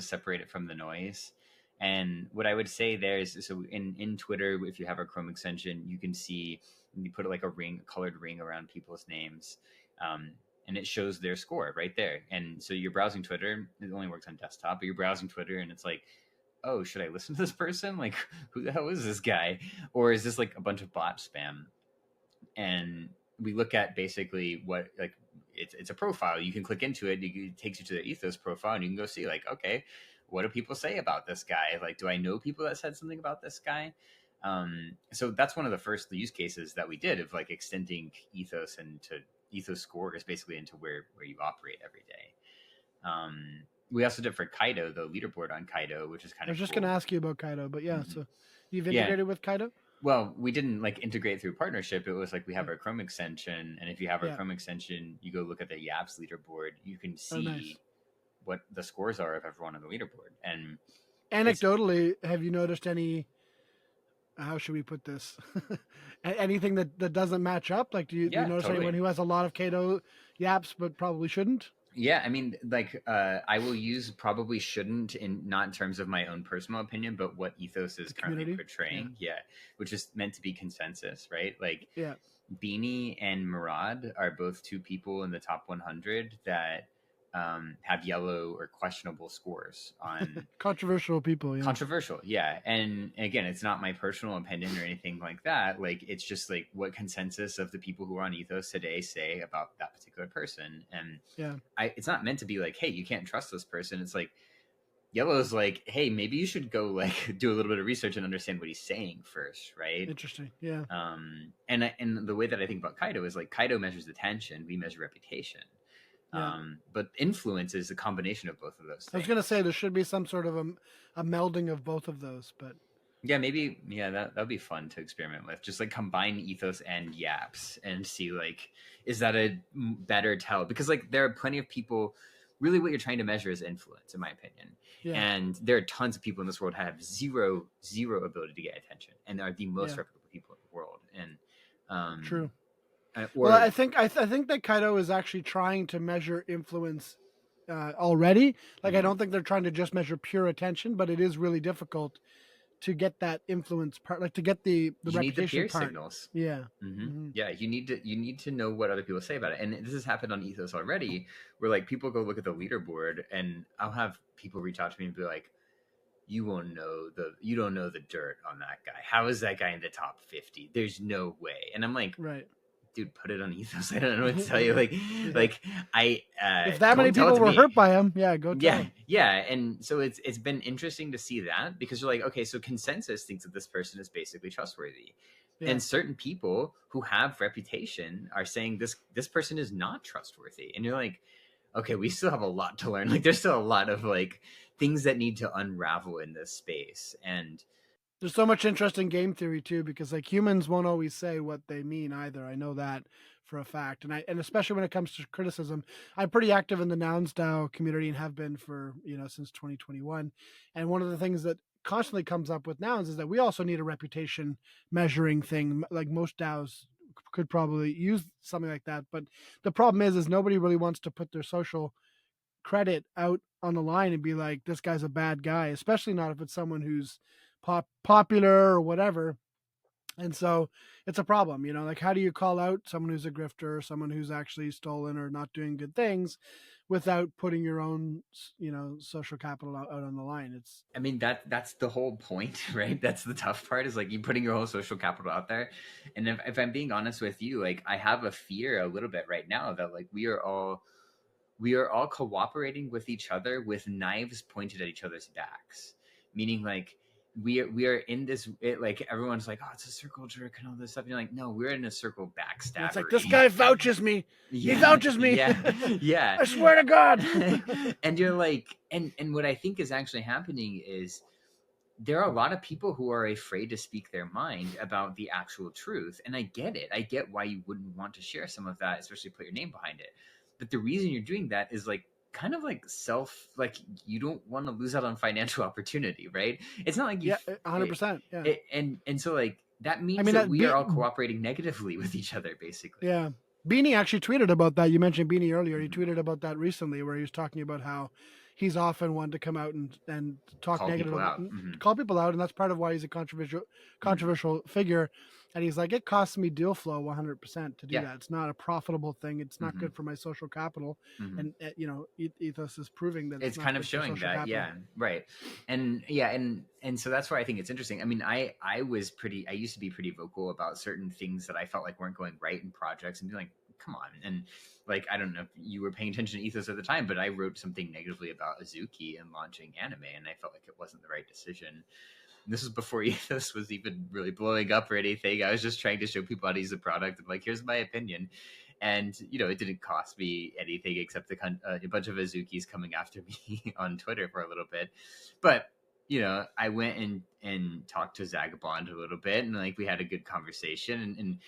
separate it from the noise. And what I would say there is, so in Twitter, if you have a Chrome extension, you can see, you put like a colored ring around people's names, and it shows their score right there. And so you're browsing Twitter, it only works on desktop, but you're browsing Twitter and it's like, oh, should I listen to this person? Like, who the hell is this guy? Or is this like a bunch of bot spam? And we look at basically what, like, it's a profile. You can click into it. It takes you to the Ethos profile, and you can go see, like, okay, what do people say about this guy? Like, do I know people that said something about this guy? So that's one of the first use cases that we did of like extending Ethos into Ethos scores basically into where you operate every day. We also did for Kaito, the leaderboard on Kaito, which is kind of I was just cool. going to ask you about Kaito, but yeah, so you've integrated with Kaito? Well, we didn't like integrate through partnership. It was like we have our Chrome extension, and if you have our Chrome extension, you go look at the Yaps leaderboard. You can see what the scores are of everyone on the leaderboard. And anecdotally, have you noticed any? How should we put this? Anything that doesn't match up? Like, do you notice anyone who has a lot of Kaito Yaps but probably shouldn't? Yeah, I mean, like, I will use probably shouldn't not in terms of my own personal opinion, but what Ethos is currently portraying. Yeah, which is meant to be consensus, right? Like, Beanie and Murad are both two people in the top 100 that have yellow or questionable scores on controversial people. Controversial, yeah. And again, it's not my personal opinion or anything like that. Like, it's just like what consensus of the people who are on Ethos today say about that particular person. And it's not meant to be like, hey, you can't trust this person. It's like yellow's like, hey, maybe you should go like do a little bit of research and understand what he's saying first, right? Interesting, yeah. And the way that I think about Kaito is like Kaito measures attention, we measure reputation. But influence is a combination of both of those things. I was going to say there should be some sort of a melding of both of those, but that would be fun to experiment with. Just like combine Ethos and Yaps and see like, is that a better tell? Because like there are plenty of people. Really, what you're trying to measure is influence, in my opinion. And there are tons of people in this world who have zero ability to get attention, and are the most reputable people in the world. And true. Well, I think that Kaito is actually trying to measure influence already. Like, I don't think they're trying to just measure pure attention, but it is really difficult to get that influence part, like to get the reputation need the peer part. Signals. Yeah. Yeah, you need to know what other people say about it. And this has happened on Ethos already, where like people go look at the leaderboard, and I'll have people reach out to me and be like, you don't know the dirt on that guy. How is that guy in the top 50? There's no way. And I'm like, right, dude, put it on Ethos. I don't know what to tell you. Like, if that many people were hurt by him, go tell him. Yeah. And so it's been interesting to see that, because you're like, okay, so consensus thinks that this person is basically trustworthy. And certain people who have reputation are saying this person is not trustworthy. And you're like, okay, we still have a lot to learn. Like, there's still a lot of like things that need to unravel in this space. And there's so much interest in game theory too, because like humans won't always say what they mean either. I know that for a fact. And especially when it comes to criticism, I'm pretty active in the Nouns DAO community and have been for, since 2021. And one of the things that constantly comes up with Nouns is that we also need a reputation measuring thing. Like most DAOs could probably use something like that. But the problem is nobody really wants to put their social credit out on the line and be like, this guy's a bad guy, especially not if it's someone who's popular or whatever. And so it's a problem, like how do you call out someone who's a grifter or someone who's actually stolen or not doing good things without putting your own, social capital out on the line? That's the whole point, right? That's the tough part, is like you putting your whole social capital out there. And if I'm being honest with you, like I have a fear a little bit right now that like we are all cooperating with each other with knives pointed at each other's backs, meaning like we are in this, like everyone's like, oh, it's a circle jerk and all this stuff. And you're like, no, we're in a circle backstabbery. It's like, this guy vouches me. He vouches me. Yeah. I swear to God. And you're like, and what I think is actually happening is there are a lot of people who are afraid to speak their mind about the actual truth. And I get it. I get why you wouldn't want to share some of that, especially put your name behind it. But the reason you're doing that is like, kind of like you don't want to lose out on financial opportunity, right? It's not like 100%. Yeah. And so like that means I mean, that we are all cooperating negatively with each other, basically. Yeah. Beanie actually tweeted about that. You mentioned Beanie earlier. He tweeted about that recently, where he was talking about how he's often one to come out and talk Call negative, people out. call people out, and that's part of why he's a controversial figure. And he's like, it costs me deal flow 100% to do that. It's not a profitable thing. It's not good for my social capital. And Ethos is proving that it's kind of showing that capital. Yeah, right. And so that's why I think it's interesting. I mean, I used to be pretty vocal about certain things that I felt like weren't going right in projects, and be like, come on. And like, I don't know if you were paying attention to Ethos at the time, but I wrote something negatively about Azuki and launching anime, and I felt like it wasn't the right decision. And this was before Ethos was even really blowing up or anything. I was just trying to show people how to use the product. I'm like, here's my opinion. And, it didn't cost me anything except a bunch of Azukis coming after me on Twitter for a little bit. But, I went and talked to Zagabond a little bit, and like we had a good conversation. And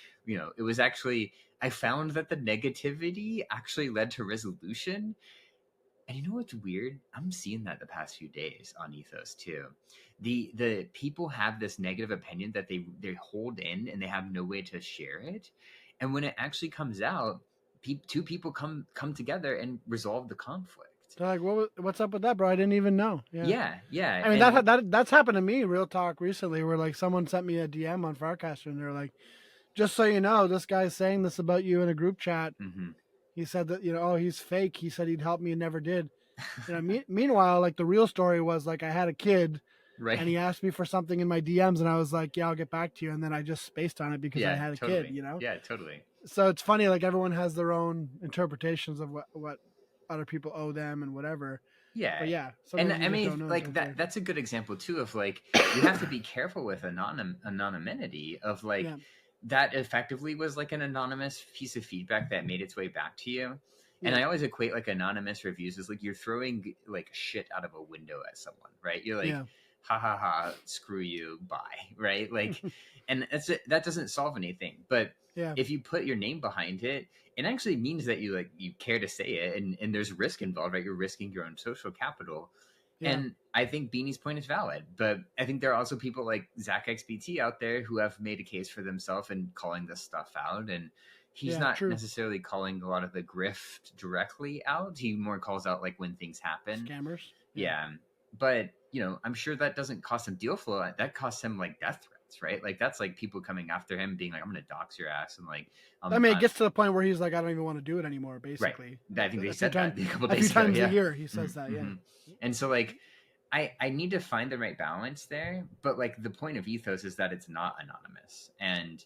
it was actually, I found that the negativity actually led to resolution. And you know what's weird? I'm seeing that the past few days on Ethos too. The people have this negative opinion that they hold in, and they have no way to share it. And when it actually comes out, two people come together and resolve the conflict. They're like, what's up with that, bro? I didn't even know. Yeah. I mean, that's happened to me, real talk, recently, where like someone sent me a DM on Farcaster, and they're like, just so you know, this guy's saying this about you in a group chat. He said that, oh, he's fake. He said he'd help me and never did. Meanwhile, like the real story was like I had a kid, right, and he asked me for something in my DMs, and I was like, yeah, I'll get back to you. And then I just spaced on it because I had a kid, Yeah, totally. So it's funny, like everyone has their own interpretations of what other people owe them and whatever. Yeah. But yeah. And I mean, like that's a good example too of like, you have to be careful with anonymity of like, that effectively was like an anonymous piece of feedback that made its way back to you. And I always equate like anonymous reviews as like you're throwing like shit out of a window at someone, right? You're like, ha ha ha, screw you, bye, right? Like, and that doesn't solve anything. But if you put your name behind it, it actually means that you care to say it, and there's risk involved, right? You're risking your own social capital. And I think Beanie's point is valid, but I think there are also people like Zach XBT out there who have made a case for themselves and calling this stuff out. And he's not necessarily calling a lot of the grift directly out. He more calls out like when things happen. Scammers. Yeah. But, I'm sure that doesn't cost him deal flow. That costs him like death threats, right? Like that's like people coming after him being like, I'm going to dox your ass. And like, it gets to the point where he's like, I don't even want to do it anymore, basically. Right. I think they said that a couple days ago. A few times a year he says that, And so like, I need to find the right balance there. But like the point of Ethos is that it's not anonymous. And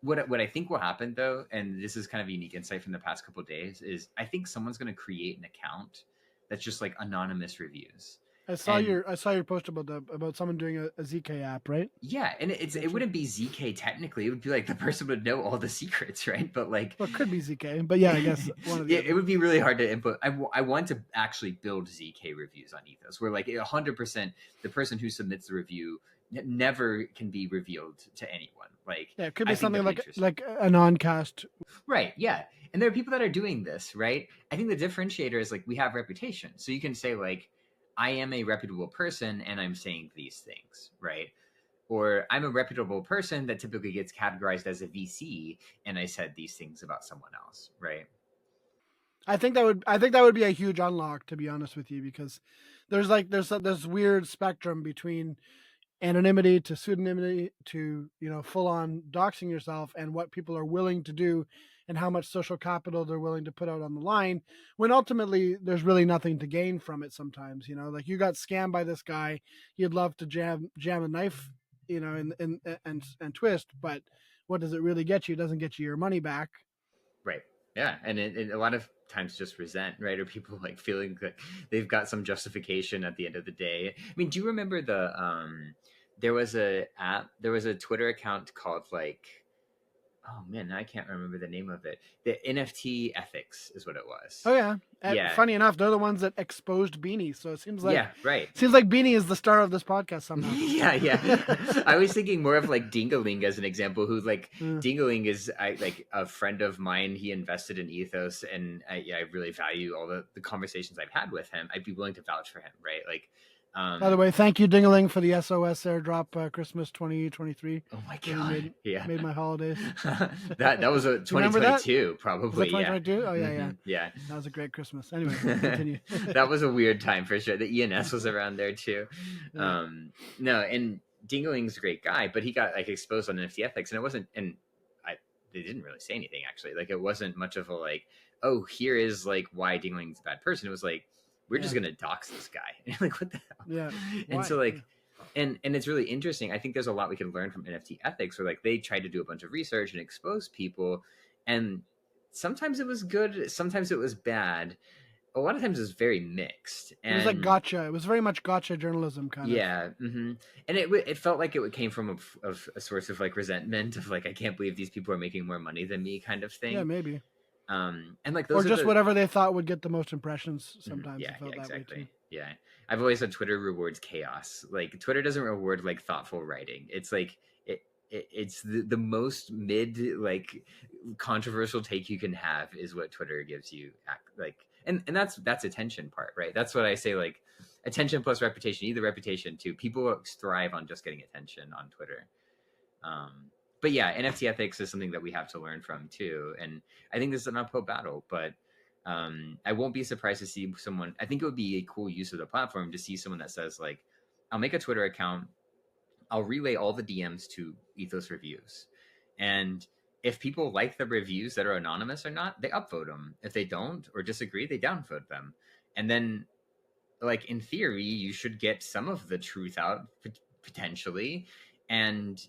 what I think will happen though, and this is kind of a unique insight from the past couple of days, is I think someone's going to create an account that's just like anonymous reviews. I saw your post about someone doing a ZK app, right? Yeah, and it wouldn't be ZK technically. It would be like the person would know all the secrets, right? But like, well, it could be ZK, but yeah, I guess one of the it would be really hard to input. I want to actually build ZK reviews on Ethos, where like 100% the person who submits the review never can be revealed to anyone. Like, it could be something like a non-cast, right? Yeah, and there are people that are doing this, right? I think the differentiator is like we have reputation, so you can say like, I am a reputable person and I'm saying these things, right? Or I'm a reputable person that typically gets categorized as a VC and I said these things about someone else, right? I think that would be a huge unlock, to be honest with you, because there's this weird spectrum between anonymity to pseudonymity to full on doxing yourself, and what people are willing to do and how much social capital they're willing to put out on the line, when ultimately there's really nothing to gain from it sometimes. Like you got scammed by this guy, you'd love to jam a knife, and twist, but what does it really get you? It doesn't get you your money back. Right. Yeah. And it a lot of times just resent, right? Or people like feeling that they've got some justification at the end of the day. I mean, do you remember there was a Twitter account called like, oh man, I can't remember the name of it. The NFT ethics is what it was. Oh yeah. Yeah. Funny enough, they're the ones that exposed Beanie. So it seems like Yeah, right. Beanie is the star of this podcast somehow. yeah. I was thinking more of like Dingaling as an example, who like Mm. Dingaling is like a friend of mine. He invested in Ethos, and I really value all the conversations I've had with him. I'd be willing to vouch for him, right? Like, By the way, thank you, Dingaling, for the SOS airdrop Christmas 2023. oh my Really god, made my holidays. that was a remember that? 2022 probably. Was that 2022? Oh yeah, yeah. Yeah. That was a great Christmas. Anyway, continue. That was a weird time for sure. The ENS was around there too. Yeah. No, and Dingaling's a great guy, but he got like exposed on NFT ethics, and it wasn't. And they didn't really say anything actually. Like it wasn't much of a like, oh, here is like why Dingaling's a bad person. It was like, we're just gonna dox this guy. And like, what the hell? Yeah. And Why? so like, and it's really interesting. I think there's a lot we can learn from NFT ethics, where like they tried to do a bunch of research and expose people, and sometimes it was good, sometimes it was bad. A lot of times it was very mixed. And it was like gotcha. It was very much gotcha journalism kind of. Yeah, and it felt like it came from a source of like resentment of like, I can't believe these people are making more money than me kind of thing. Yeah, maybe. And like those or just whatever they thought would get the most impressions. Sometimes yeah, it felt that way too. Yeah, I've always said Twitter rewards chaos. Like Twitter doesn't reward like thoughtful writing. It's like it's the most mid like controversial take you can have is what Twitter gives you. Like and that's attention part, right? That's what I say, like attention plus reputation. You need the reputation too. People thrive on just getting attention on Twitter. But yeah, NFT ethics is something that we have to learn from too. And I think this is an uphill battle, but I won't be surprised to see someone. I think it would be a cool use of the platform to see someone that says like, I'll make a Twitter account, I'll relay all the DMs to Ethos reviews, and if people like the reviews that are anonymous or not, they upvote them. If they don't or disagree, they downvote them. And then, like in theory, you should get some of the truth out potentially. And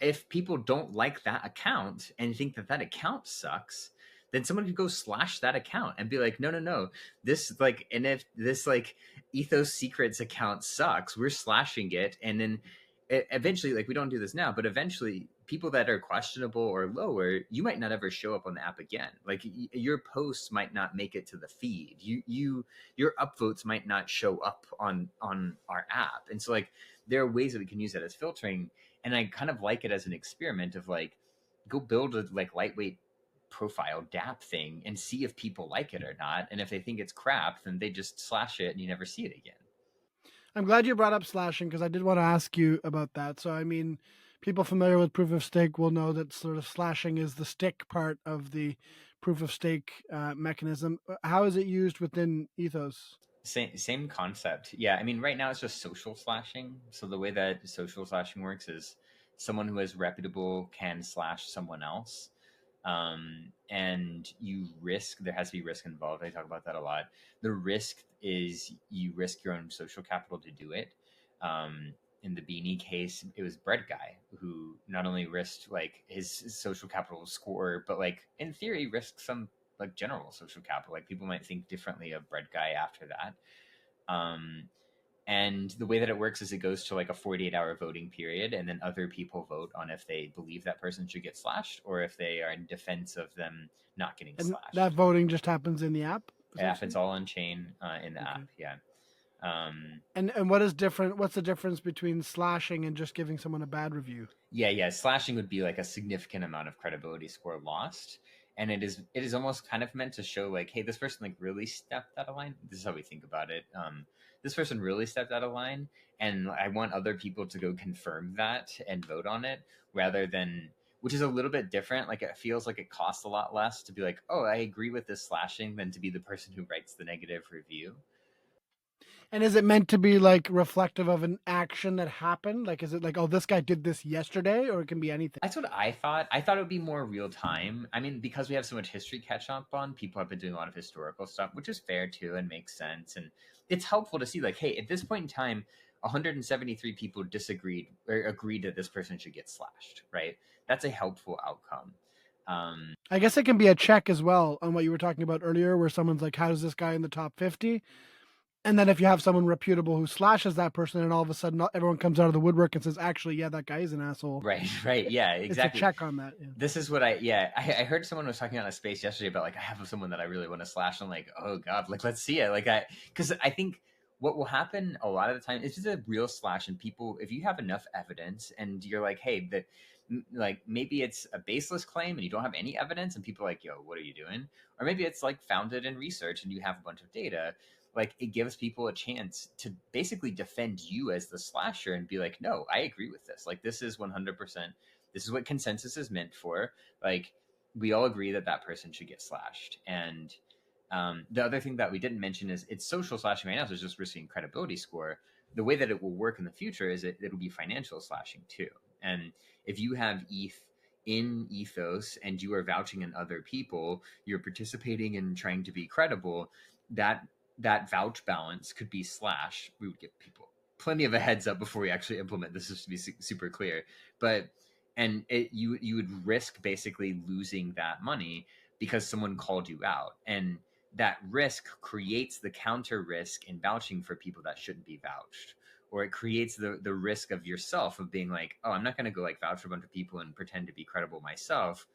if people don't like that account and think that account sucks, then someone could go slash that account and be like, no, this like, and if this like Ethos Secrets account sucks, we're slashing it. And then eventually, like we don't do this now, but eventually people that are questionable or lower, you might not ever show up on the app again. Like your posts might not make it to the feed. Your upvotes might not show up on our app. And so like there are ways that we can use that as filtering. And I kind of like it as an experiment of like, go build a like lightweight profile DApp thing and see if people like it or not. And if they think it's crap, then they just slash it and you never see it again. I'm glad you brought up slashing because I did want to ask you about that. So, I mean, people familiar with proof of stake will know that sort of slashing is the stick part of the proof of stake mechanism. How is it used within Ethos? Same concept. Yeah, I mean, right now it's just social slashing. So the way that social slashing works is someone who is reputable can slash someone else. And you risk, there has to be risk involved. I talk about that a lot. The risk is you risk your own social capital to do it. In the Beanie case, it was Bread Guy who not only risked like his social capital score, but like in theory risked some like general social capital. Like people might think differently of Bread Guy after that. And the way that it works is it goes to like a 48-hour voting period, and then other people vote on if they believe that person should get slashed or if they are in defense of them not getting slashed. That voting just happens in the app? It happens all on chain in the app, yeah. And what is different? What's the difference between slashing and just giving someone a bad review? Yeah. Slashing would be like a significant amount of credibility score lost. And it is almost kind of meant to show like, hey, this person like really stepped out of line. This is how we think about it. This person really stepped out of line, and I want other people to go confirm that and vote on it, rather than, which is a little bit different. Like it feels like it costs a lot less to be like, oh, I agree with this slashing, than to be the person who writes the negative review. And is it meant to be like reflective of an action that happened? Like, is it like, oh, this guy did this yesterday, or it can be anything? That's what I thought. I thought it would be more real time. I mean, because we have so much history catch up on, people have been doing a lot of historical stuff, which is fair too and makes sense. And it's helpful to see like, hey, at this point in time, 173 people disagreed or agreed that this person should get slashed, right? That's a helpful outcome. I guess it can be a check as well on what you were talking about earlier, where someone's like, how does this guy in the top 50? And then if you have someone reputable who slashes that person, and all of a sudden everyone comes out of the woodwork and says, actually, yeah, that guy is an asshole. Right. Yeah, exactly. It's a check on that. Yeah. This is what I heard someone was talking on a space yesterday about like, I have someone that I really want to slash. I'm like, oh God, like, let's see it. Like because I think what will happen a lot of the time is just a real slash, and people, if you have enough evidence and you're like, hey, like maybe it's a baseless claim and you don't have any evidence and people are like, yo, what are you doing? Or maybe it's like founded in research and you have a bunch of data. Like it gives people a chance to basically defend you as the slasher and be like, no, I agree with this. Like this is 100%, this is what consensus is meant for. Like we all agree that that person should get slashed. And the other thing that we didn't mention is it's social slashing right now, so it's just risking credibility score. The way that it will work in the future is it'll be financial slashing too. And if you have ETH in Ethos and you are vouching in other people, you're participating and trying to be credible, that vouch balance could be slashed. We would give people plenty of a heads up before we actually implement this, just to be super clear. But you would risk basically losing that money because someone called you out, and that risk creates the counter risk in vouching for people that shouldn't be vouched, or it creates the risk of yourself of being like, oh, I'm not going to go like vouch for a bunch of people and pretend to be credible myself.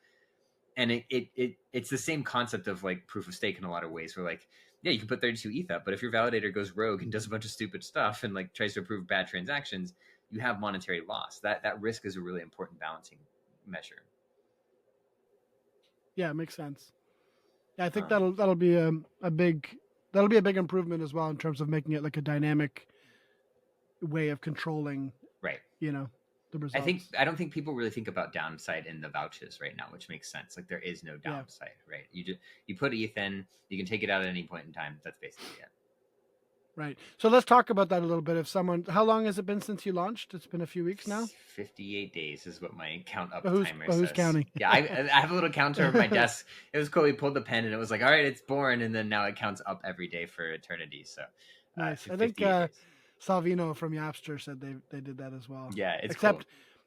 And it's the same concept of like proof of stake in a lot of ways, where like, yeah, you can put 32 ETH up, but if your validator goes rogue and does a bunch of stupid stuff and like tries to approve bad transactions, you have monetary loss. That risk is a really important balancing measure. Yeah, it makes sense. Yeah, I think that'll be a big improvement as well in terms of making it like a dynamic way of controlling, right, the results. I don't think people really think about downside in the vouches right now, which makes sense. Like there is no downside, right? You put ETH in, you can take it out at any point in time. That's basically it. Right. So let's talk about that a little bit. How long has it been since you launched? It's been a few weeks now. 58 days is what my count up timer says. Who's counting? Yeah, I have a little counter on my desk. It was cool. We pulled the pen and it was like, all right, it's born, and then now it counts up every day for eternity. So nice. I think Salvino from Yapster said they did that as well. Yeah, it's cool.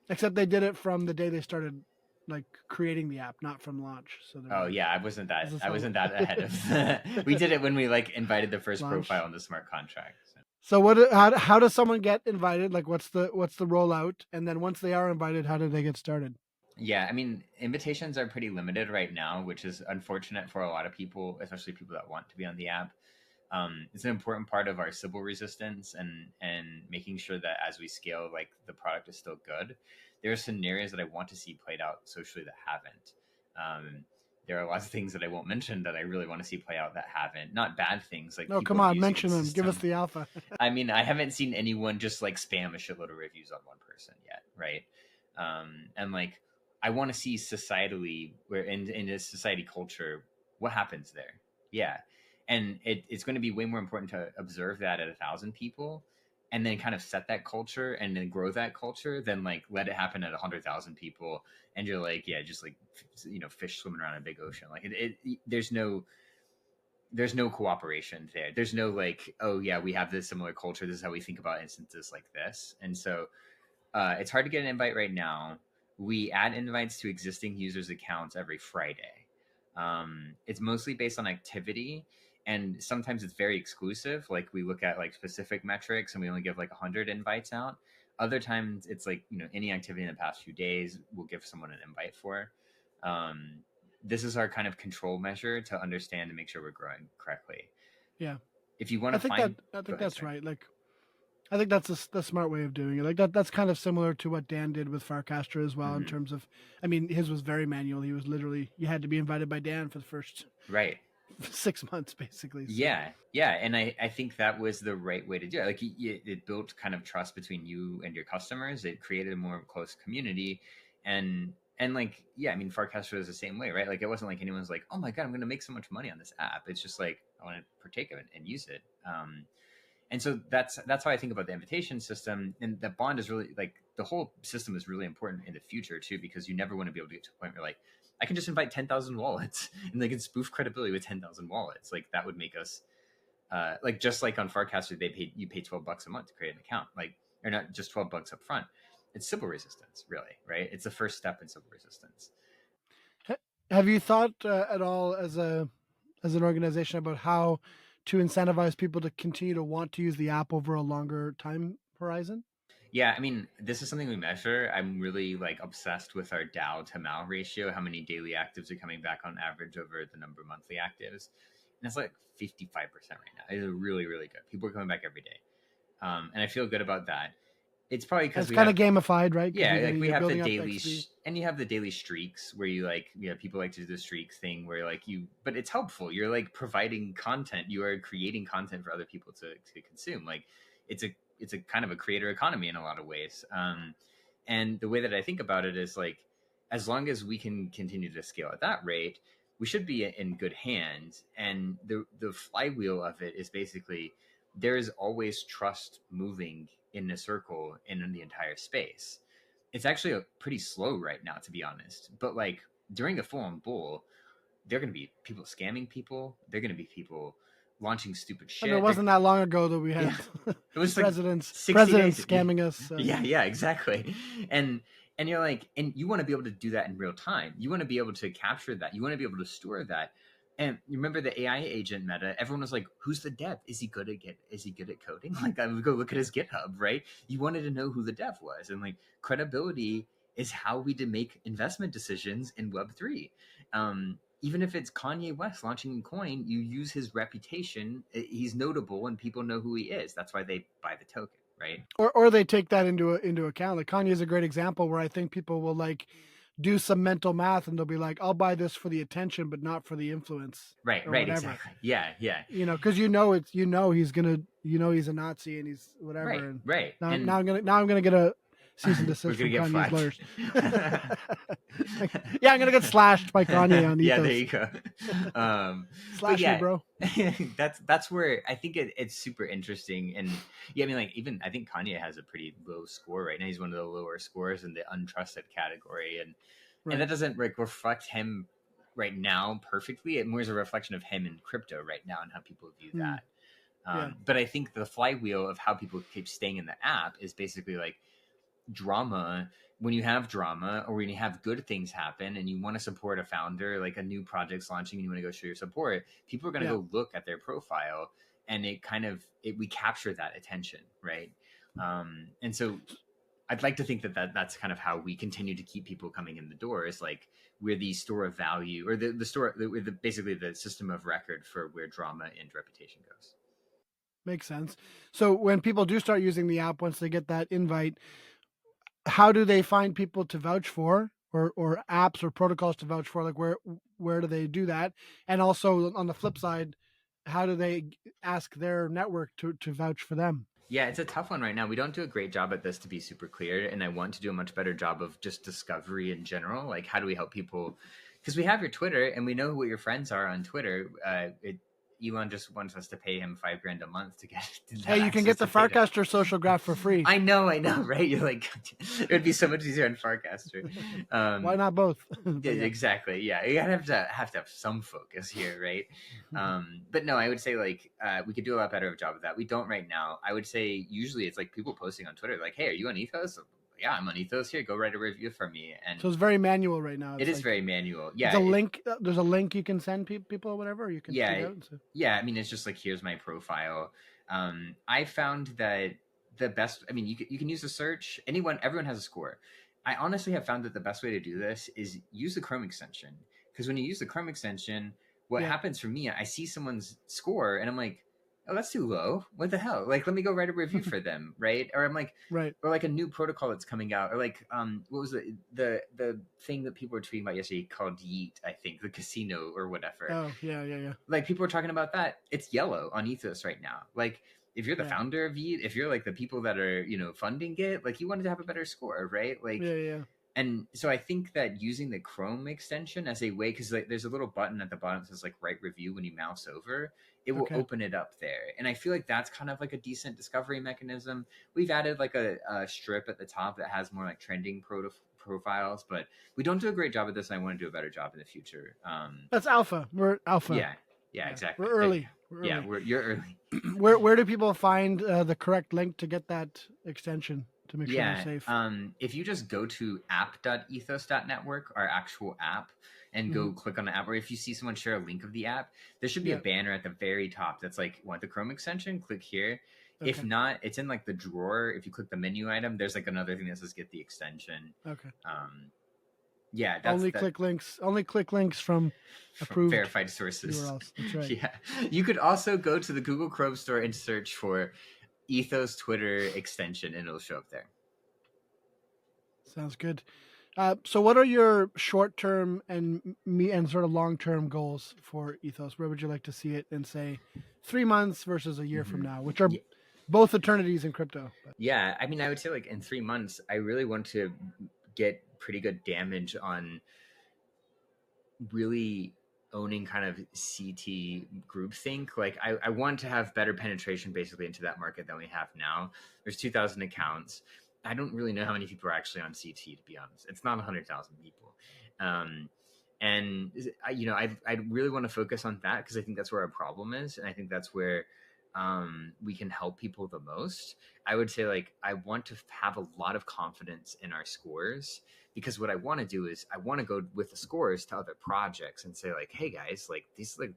Except they did it from the day they started like creating the app, not from launch. So yeah, I wasn't that ahead of. We did it when we like invited the first launch profile on the smart contract. So how does someone get invited? Like what's the rollout? And then once they are invited, how do they get started? Yeah, I mean, invitations are pretty limited right now, which is unfortunate for a lot of people, especially people that want to be on the app. It's an important part of our Sybil resistance and making sure that as we scale, like the product is still good. There are scenarios that I want to see played out socially that haven't. There are lots of things that I won't mention that I really want to see play out that haven't. Not bad things. Like, no, come on, mention them. Give us the alpha. I mean, I haven't seen anyone just like spam a shitload of reviews on one person yet, right? And like, I want to see societally, where in a society culture, what happens there. Yeah. And it's going to be way more important to observe that at 1,000 people and then kind of set that culture and then grow that culture than like let it happen at 100,000 people. And you're like, yeah, just like, fish swimming around a big ocean. Like there's no cooperation there. There's no like, oh yeah, we have this similar culture. This is how we think about instances like this. And so it's hard to get an invite right now. We add invites to existing users' accounts every Friday. It's mostly based on activity. And sometimes it's very exclusive. Like we look at like specific metrics and we only give like 100 invites out. Other times it's like, any activity in the past few days we'll give someone an invite for. This is our kind of control measure to understand and make sure we're growing correctly. Yeah. If you want to I think that's right. Like, I think that's the smart way of doing it. Like that's kind of similar to what Dan did with Farcaster as well, in terms of, I mean, his was very manual. He was literally, you had to be invited by Dan for the first 6 months basically. So. Yeah. And I think that was the right way to do it. Like it built kind of trust between you and your customers. It created a more close community, and like, yeah, I mean, Farcaster is the same way, right? Like it wasn't like anyone's like, oh my God, I'm going to make so much money on this app. It's just like, I want to partake of it and use it. And so that's how I think about the invitation system. And the bond is really like, the whole system is really important in the future too, because you never want to be able to get to a point where like, I can just invite 10,000 wallets and they can spoof credibility with 10,000 wallets. Like that would make us like, just like on Farcaster, you pay $12 a month to create an account, like, or not just $12 up front. It's Sybil resistance, really, right? It's the first step in Sybil resistance. Have you thought at all as an organization about how to incentivize people to continue to want to use the app over a longer time horizon? Yeah, I mean, this is something we measure. I'm really like obsessed with our DAO to MAU ratio, how many daily actives are coming back on average over the number of monthly actives. And it's like 55% right now. It's really, really good. People are coming back every day. And I feel good about that. It's probably because It's kind of gamified, right? Yeah, like we you're have the building up daily XP. and you have the daily streaks where you like, people like to do the streaks thing where like but it's helpful. You're like providing content. You are creating content for other people to consume. Like it's a kind of a creator economy in a lot of ways. And the way that I think about it is like, as long as we can continue to scale at that rate, we should be in good hands. And the flywheel of it is basically there is always trust moving in a circle in the entire space. It's actually pretty slow right now, to be honest. But like during a full-on bull, there are going to be people scamming people. There are going to be people launching stupid shit. And it wasn't that long ago that we had it was presidents days. scamming us. Yeah, exactly. And you're like, and you want to be able to do that in real time. You want to be able to capture that. You want to be able to store that. And you remember the AI agent meta? Everyone was like, "Who's the dev? Is he good at coding?" Like, I would go look at his GitHub, right? You wanted to know who the dev was, and like credibility is how we make investment decisions in Web3. Even if it's Kanye West launching a coin, you use his reputation. He's notable, and people know who he is. That's why they buy the token, right? Or they take that into account. Like Kanye is a great example where I think people will like do some mental math and they'll be like, I'll buy this for the attention, but not for the influence. Right, whatever. Exactly. Yeah. Because he's gonna, he's a Nazi and he's whatever. Right, and right. Now I'm gonna get a cease and desist from Kanye's flagged. lawyers. Yeah, I'm gonna get slashed by Kanye on Ethos. Yeah, there you go. Slash me, bro. that's where I think it's super interesting. And yeah, I mean, like even I think Kanye has a pretty low score right now. He's one of the lower scores in the untrusted category, and that doesn't like reflect him right now perfectly. It more is a reflection of him in crypto right now and how people view that. But I think the flywheel of how people keep staying in the app is basically like drama. When you have drama or when you have good things happen and you want to support a founder, like a new project's launching and you want to go show your support, people are going to go look at their profile, and we capture that attention, right? And so I'd like to think that's kind of how we continue to keep people coming in the door, is like we're the store of value, or basically the system of record for where drama and reputation goes. Makes sense. So when people do start using the app, once they get that invite, how do they find people to vouch for, or apps or protocols to vouch for? Like where do they do that? And also on the flip side, how do they ask their network to vouch for them? Yeah, it's a tough one right now. We don't do a great job at this, to be super clear. And I want to do a much better job of just discovery in general. Like, how do we help people? Because we have your Twitter and we know who your friends are on Twitter. Elon just wants us to pay him $5,000 a month to get. Hey, you can get the Farcaster social graph for free. I know, right? You're like, it would be so much easier on Farcaster. Why not both? Yeah, exactly. Yeah, you have to have some focus here, right? But no, I would say like we could do a lot better of a job of that. We don't right now. I would say usually it's like people posting on Twitter like, "Hey, are you on Ethos?" Yeah, I'm on Ethos. Here, go write a review for me. And so it's very manual right now. It is very manual. Yeah, there's a link you can send people or whatever. You can I mean, it's just like, here's my profile. I found that the best. I mean, you can use a search. Everyone has a score. I honestly have found that the best way to do this is use the Chrome extension, because when you use the Chrome extension, what happens for me, I see someone's score and I'm like, oh, that's too low. What the hell? Like, let me go write a review for them, right? Or I'm like, right. Or like a new protocol that's coming out, or like, what was the thing that people were tweeting about yesterday called Yeet? I think the casino or whatever. Oh, yeah. Like, people were talking about that. It's yellow on Ethos right now. Like, if you're the founder of Yeet, if you're like the people that are funding it, like, you wanted to have a better score, right? Like, yeah. And so I think that using the Chrome extension as a way, because like, there's a little button at the bottom that says like write review when you mouse over, it will open it up there. And I feel like that's kind of like a decent discovery mechanism. We've added like a strip at the top that has more like trending profiles, but we don't do a great job at this. And I want to do a better job in the future. That's alpha. We're alpha. Yeah, exactly. We're early. You're early. Where do people find the correct link to get that extension to make sure they're safe? If you just go to app.ethos.network, our actual app, and go click on the app, or if you see someone share a link of the app, there should be a banner at the very top that's like, want the Chrome extension? Click here. Okay. If not, it's in like the drawer. If you click the menu item, there's like another thing that says get the extension. Okay. Yeah, only click links from approved verified sources. URLs. That's right. Yeah. You could also go to the Google Chrome store and search for Ethos Twitter extension, and it'll show up there. Sounds good. So what are your short-term and sort of long-term goals for Ethos? Where would you like to see it in, say, 3 months versus a year from now, which are both eternities in crypto? Yeah, I mean, I would say like in 3 months, I really want to get pretty good damage on really owning kind of CT groupthink. Like I want to have better penetration basically into that market than we have now. There's 2,000 accounts. I don't really know how many people are actually on CT, to be honest. It's not 100,000 people. And you know, I really want to focus on that because I think that's where our problem is. And I think that's where we can help people the most. I would say like, I want to have a lot of confidence in our scores, because what I want to do is I want to go with the scores to other projects and say like, hey guys, like these like,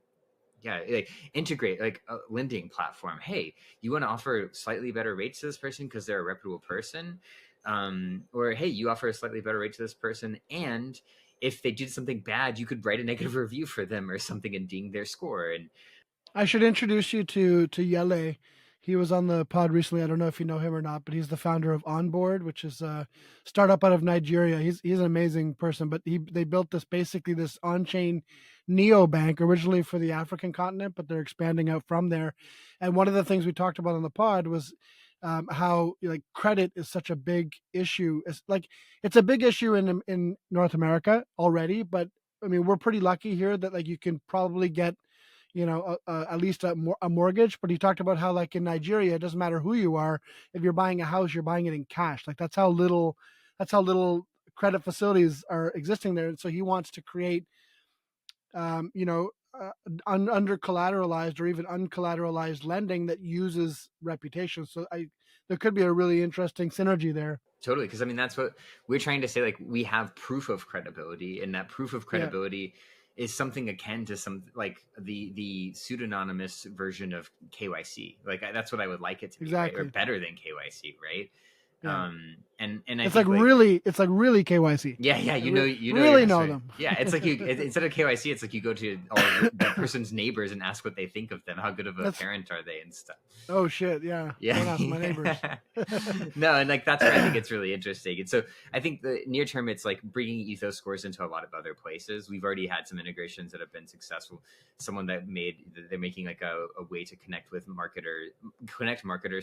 yeah, like integrate like a lending platform. Hey, you want to offer slightly better rates to this person because they're a reputable person? Or hey, you offer a slightly better rate to this person, and if they did something bad, you could write a negative review for them or something and ding their score. And I should introduce you to Yele. He was on the pod recently. I don't know if you know him or not, but he's the founder of Onboard, which is a startup out of Nigeria. He's an amazing person, but they built this on-chain neobank originally for the African continent, but they're expanding out from there. And one of the things we talked about on the pod was how like credit is such a big issue. It's a big issue in North America already, but I mean, we're pretty lucky here that like you can probably get, you know, at least a mortgage. But he talked about how like in Nigeria, it doesn't matter who you are. If you're buying a house, you're buying it in cash. Like that's how little credit facilities are existing there. And so he wants to create, you know, under collateralized or even uncollateralized lending that uses reputation. So there could be a really interesting synergy there. Totally, because I mean that's what we're trying to say. Like we have proof of credibility, and that proof of credibility is something akin to some like the pseudonymous version of KYC. Like that's what I would like it to be, right? Or better than KYC, right? Yeah. And it's like really KYC. Yeah, you know really know them. Yeah, it's like you instead of KYC, it's like you go to all of that person's neighbors and ask what they think of them. How good of a parent are they and stuff. Oh shit, yeah. Don't ask my neighbors. No, and like that's where I think it's really interesting. And so I think the near term, it's like bringing Ethos scores into a lot of other places. We've already had some integrations that have been successful. Someone they're making like a way to connect marketers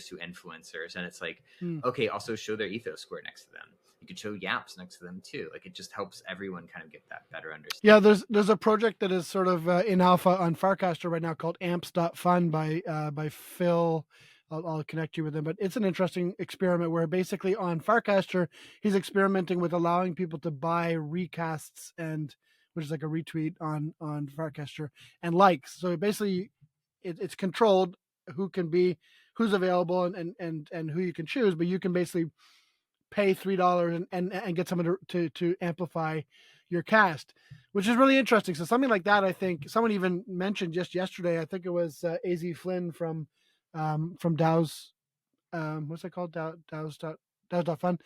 to influencers, and it's like okay, also show their Ethos score next to them. You could show Yaps next to them too. Like it just helps everyone kind of get that better understanding. Yeah, there's a project that is sort of in alpha on Farcaster right now called amps.fun by Phil. I'll connect you with him, but it's an interesting experiment where basically on Farcaster he's experimenting with allowing people to buy recasts, and which is like a retweet on Farcaster, and likes. So basically it's controlled who's available and who you can choose, but you can basically pay $3 and get someone to amplify your cast, which is really interesting. So something like that, I think someone even mentioned just yesterday, I think it was AZ Flynn from DAO's, what's it called? DAO's.fun.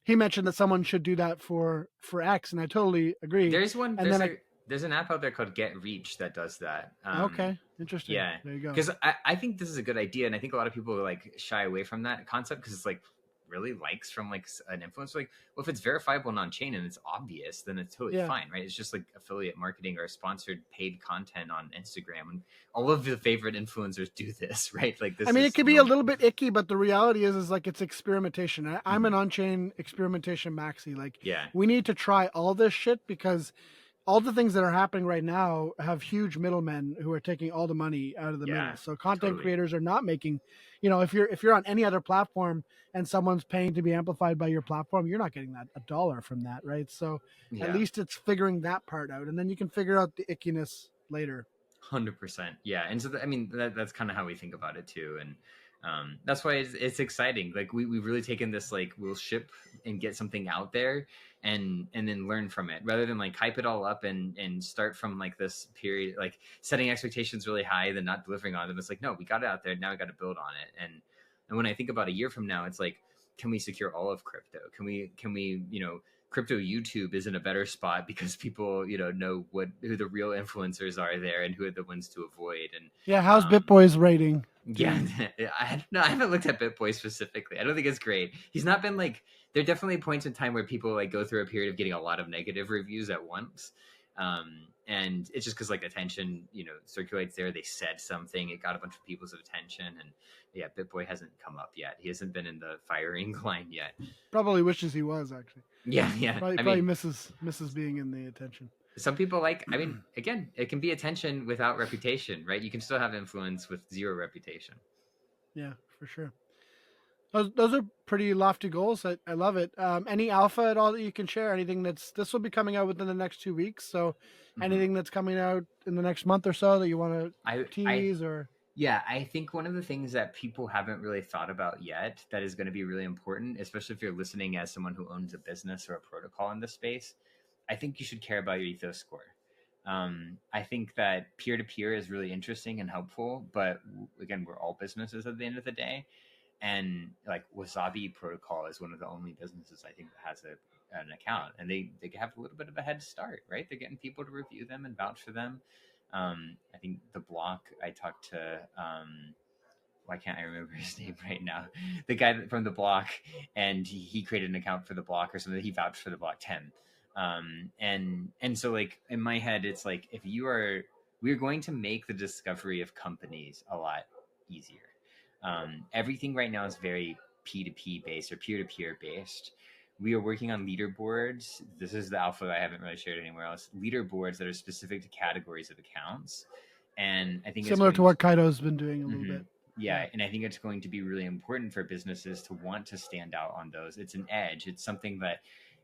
He mentioned that someone should do that for X, and I totally agree. There's an app out there called Get Reach that does that. Okay, interesting. Yeah, there you go. Because I think this is a good idea, and I think a lot of people like shy away from that concept because it's like really likes from like an influencer. Like, well, if it's verifiable and on chain and it's obvious, then it's totally fine, right? It's just like affiliate marketing or sponsored paid content on Instagram, and all of the favorite influencers do this, right? Like this. I mean, it could be a little bit icky, but the reality is like it's experimentation. I'm an on-chain experimentation maxi. Like, we need to try all this shit because all the things that are happening right now have huge middlemen who are taking all the money out of the middle. So content creators are not making, you know, if you're on any other platform and someone's paying to be amplified by your platform, you're not getting that $1 from that, right? So at least it's figuring that part out, and then you can figure out the ickiness later. 100%. Yeah. And so, I mean, that's kind of how we think about it too. And That's why it's exciting. Like we've really taken this, like, we'll ship and get something out there and then learn from it, rather than like hype it all up and start from like this period, like setting expectations really high, then not delivering on them. It's like, no, we got it out there, now we got to build on it. And when I think about a year from now, it's like, can we secure all of crypto? Can we crypto YouTube is in a better spot because people know who the real influencers are there and who are the ones to avoid. And yeah, how's BitBoy's rating? Yeah, I haven't looked at BitBoy specifically. I don't think it's great. He's not been like, there are definitely points in time where people like go through a period of getting a lot of negative reviews at once. And it's just because like attention, circulates there. They said something, it got a bunch of people's attention, and yeah, BitBoy hasn't come up yet. He hasn't been in the firing line yet. Probably wishes he was, actually. Yeah. Probably misses being in the attention. Some people again, it can be attention without reputation, right? You can still have influence with zero reputation. Yeah, for sure. Those are pretty lofty goals. I love it. Any alpha at all that you can share? Anything this will be coming out within the next 2 weeks. So anything that's coming out in the next month or so that you want to tease or? Yeah, I think one of the things that people haven't really thought about yet that is going to be really important, especially if you're listening as someone who owns a business or a protocol in this space, I think you should care about your ethos score. I think that peer-to-peer is really interesting and helpful, but again, we're all businesses at the end of the day. And like Wasabi Protocol is one of the only businesses I think that has an account, and they have a little bit of a head start, right? They're getting people to review them and vouch for them. I think the block, I talked to, why can't I remember his name right now? The guy from the block, and he created an account for the block or something. He vouched for the block 10. And so like in my head, it's like, we're going to make the discovery of companies a lot easier. Everything right now is very P2P based or peer-to-peer based. We are working on leaderboards. This is the alpha that I haven't really shared anywhere else. Leaderboards that are specific to categories of accounts. And I think similar to what Kaito's been doing a little bit. Yeah, and I think it's going to be really important for businesses to want to stand out on those. It's an edge. It's something that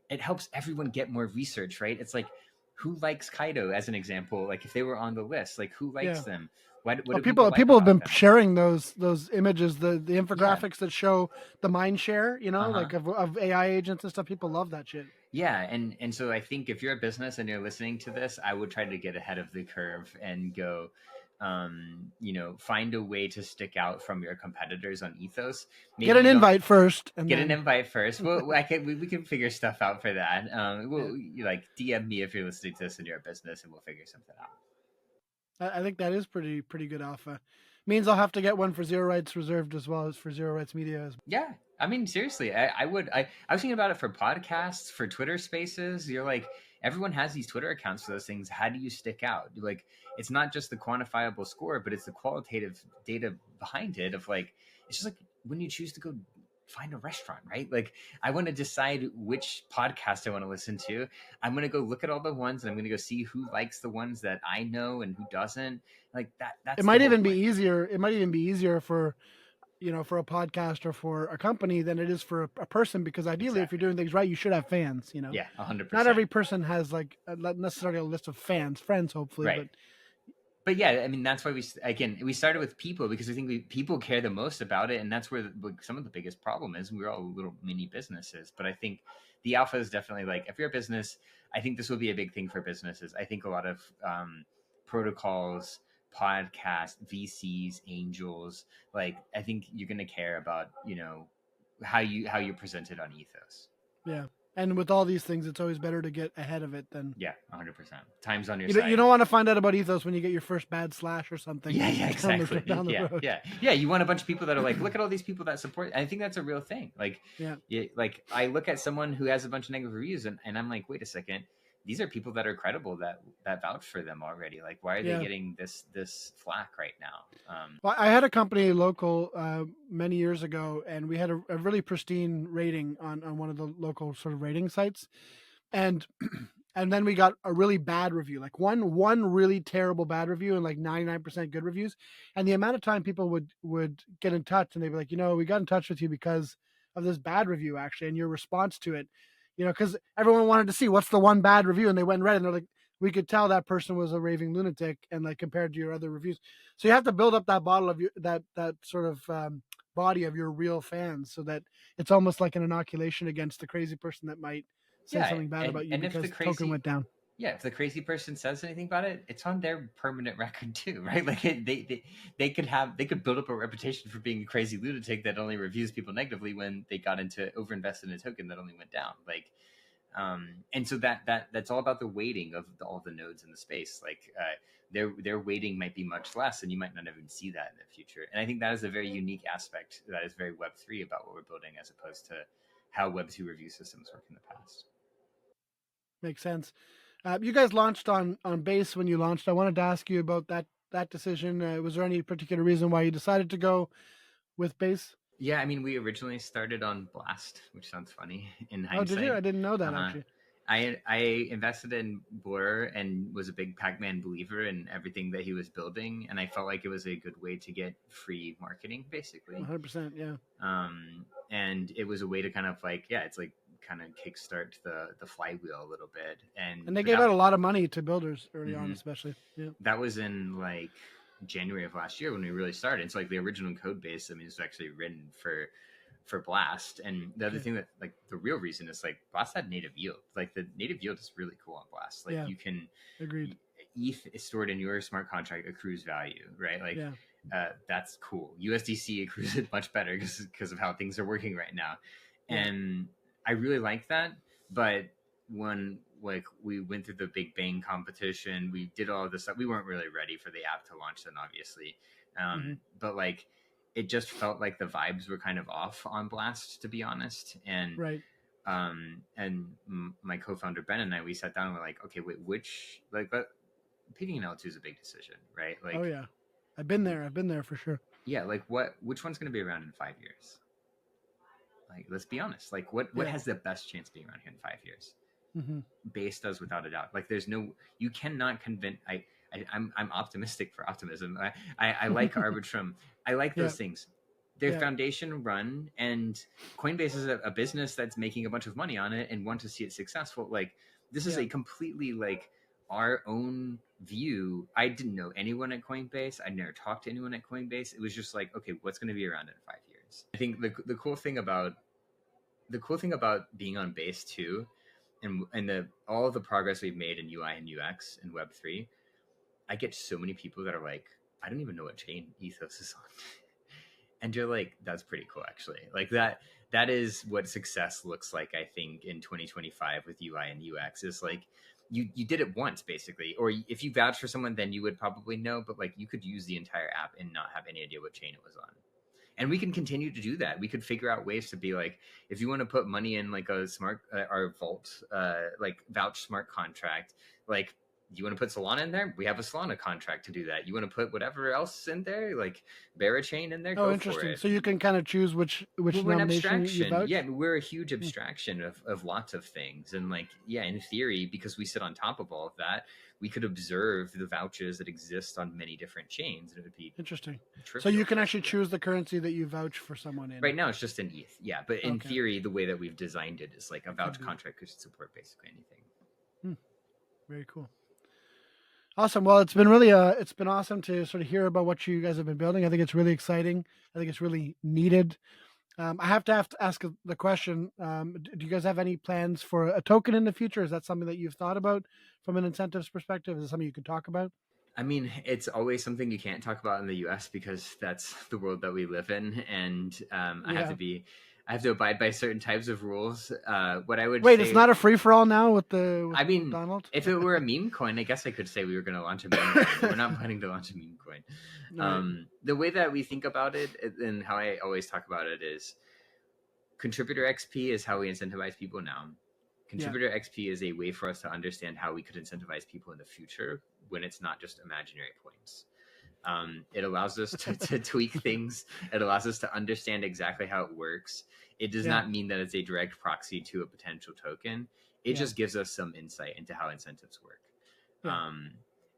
it helps everyone get more research, right? It's like, who likes Kaito as an example? Like if they were on the list, like who likes them? What people have been sharing those images, the infographics that show the mind share, like of AI agents and stuff. People love that shit. Yeah, and so I think if you're a business and you're listening to this, I would try to get ahead of the curve and go, find a way to stick out from your competitors on Ethos. Maybe get an invite first. An invite first. Well, we can figure stuff out for that. Like DM me if you're listening to this in your business, and we'll figure something out. I think that is pretty good alpha. Means I'll have to get one for Zero Rights Reserved as well as for Zero Rights Media. Yeah, I mean seriously, I was thinking about it for podcasts, for Twitter Spaces. You're like, everyone has these Twitter accounts for those things. How do you stick out? Like, it's not just the quantifiable score, but it's the qualitative data behind it. Of like, it's just like when you choose to go find a restaurant, right? Like, I want to decide which podcast I want to listen to. I'm going to go look at all the ones, and I'm going to go see who likes the ones that I know and who doesn't. Like that. That's it might even be easier. It might even be easier for for a podcast or for a company than it is for a person, because ideally, if you're doing things right, you should have fans. Yeah, 100%. Not every person has like not necessarily a list of friends, hopefully, right. But yeah, I mean, that's why we started with people, because we think people care the most about it. And that's where some of the biggest problem is. We're all little mini businesses. But I think the alpha is definitely like, if you're a business, I think this will be a big thing for businesses. I think a lot of protocols, podcasts, VCs, angels, like, I think you're going to care about, how you're presented on Ethos. Yeah. And with all these things, it's always better to get ahead of it than... Yeah, 100%. Time's on your side. You don't want to find out about Ethos when you get your first bad slash or something. Yeah, exactly. Down the road. Yeah. You want a bunch of people that are like, look at all these people that support. I think that's a real thing. Like, like I look at someone who has a bunch of negative reviews, and I'm like, wait a second. These are people that are credible that vouch for them already. Like, why are they getting this flack right now? Well, I had a company local many years ago, and we had a really pristine rating on one of the local sort of rating sites, and then we got a really bad review, like one really terrible bad review and like 99% good reviews. And the amount of time people would get in touch, and they'd be like, we got in touch with you because of this bad review, actually, and your response to it. Because everyone wanted to see what's the one bad review, and they went and read it, and they're like, we could tell that person was a raving lunatic, and like compared to your other reviews. So you have to build up that bottle of that sort of body of your real fans, so that it's almost like an inoculation against the crazy person that might say something bad about you and because if the token went down. yeah, if the crazy person says anything about it, it's on their permanent record too, right? Like they could build up a reputation for being a crazy lunatic that only reviews people negatively when they got into overinvested in a token that only went down. Like, and so that's all about the weighting of all the nodes in the space. Like, their weighting might be much less, and you might not even see that in the future. And I think that is a very unique aspect that is very Web3 about what we're building, as opposed to how Web2 review systems work in the past. Makes sense. You guys launched on Base when you launched. I wanted to ask you about that decision. Was there any particular reason why you decided to go with Base? Yeah, I mean, we originally started on Blast, which sounds funny in hindsight. Oh, did you? I didn't know that actually. I invested in Blur and was a big Pac-Man believer in everything that he was building, and I felt like it was a good way to get free marketing, basically. 100%, yeah. And it was a way to kind of like, it's like kind of kickstart the flywheel a little bit. And they gave out a lot of money to builders early on, especially. Yeah. That was in like January of last year when we really started. It's like the original code base, I mean, it's actually written for Blast. And the other thing that, like, the real reason is like Blast had native yield. Like, the native yield is really cool on Blast. Like, you can ETH is stored in your smart contract accrues value, right? Like, that's cool. USDC accrues it much better because of how things are working right now. And I really like that. But when like we went through the Big Bang competition, we did all of this stuff. We weren't really ready for the app to launch then, obviously. But like, it just felt like the vibes were kind of off on Blast, to be honest. And and my co-founder Ben and I, we sat down and we're like, okay, wait, which, like, picking an L2 is a big decision, right? Like, oh yeah, I've been there for sure. Yeah, like which one's going to be around in 5 years? Like, let's be honest. Like, what has the best chance of being around here in 5 years? Base does, without a doubt. Like, there's no, you cannot convince. I'm optimistic for optimism. I like Arbitrum. I like those things. Their foundation run, and Coinbase is a business that's making a bunch of money on it and want to see it successful. Like, this is a completely like our own view. I didn't know anyone at Coinbase. I'd never talked to anyone at Coinbase. It was just like, okay, what's going to be around in 5 years? I think the cool thing about being on Base too, and all of the progress we've made in UI and UX and Web3, I get so many people that are like, I don't even know what chain Ethos is on. And you're like, that's pretty cool, actually. Like, that is what success looks like, I think, in 2025 with UI and UX. Is like, you did it once, basically. Or if you vouch for someone, then you would probably know. But like, you could use the entire app and not have any idea what chain it was on. And we can continue to do that. We could figure out ways to be like, if you want to put money in like a smart, our vault, like Vouch smart contract, like, you want to put Solana in there? We have a Solana contract to do that. You want to put whatever else in there, like Barachain in there? Oh, interesting. So you can kind of choose which nomination you vouch? Yeah, we're a huge abstraction of lots of things. And like, yeah, in theory, because we sit on top of all of that, we could observe the vouchers that exist on many different chains. And it would be interesting. So you can actually choose the currency that you vouch for someone in. Right now, it's just an ETH. Yeah, but in theory, the way that we've designed it is like a vouch contract could support basically anything. Very cool. Awesome. Well, it's been really it's been awesome to sort of hear about what you guys have been building. I think it's really exciting. I think it's really needed. I have to ask the question, do you guys have any plans for a token in the future? Is that something that you've thought about from an incentives perspective? Is it something you could talk about? I mean, it's always something you can't talk about in the US because that's the world that we live in. And I have to abide by certain types of rules. What I would say, it's not a free for all now with Donald? If it were a meme coin, I guess I could say we were going to launch a meme coin. We're not planning to launch a meme coin. Right. The way that we think about it and how I always talk about it is contributor XP is how we incentivize people now. Contributor XP is a way for us to understand how we could incentivize people in the future when it's not just imaginary points. It allows us to tweak things. It allows us to understand exactly how it works. It does not mean that it's a direct proxy to a potential token. It just gives us some insight into how incentives work.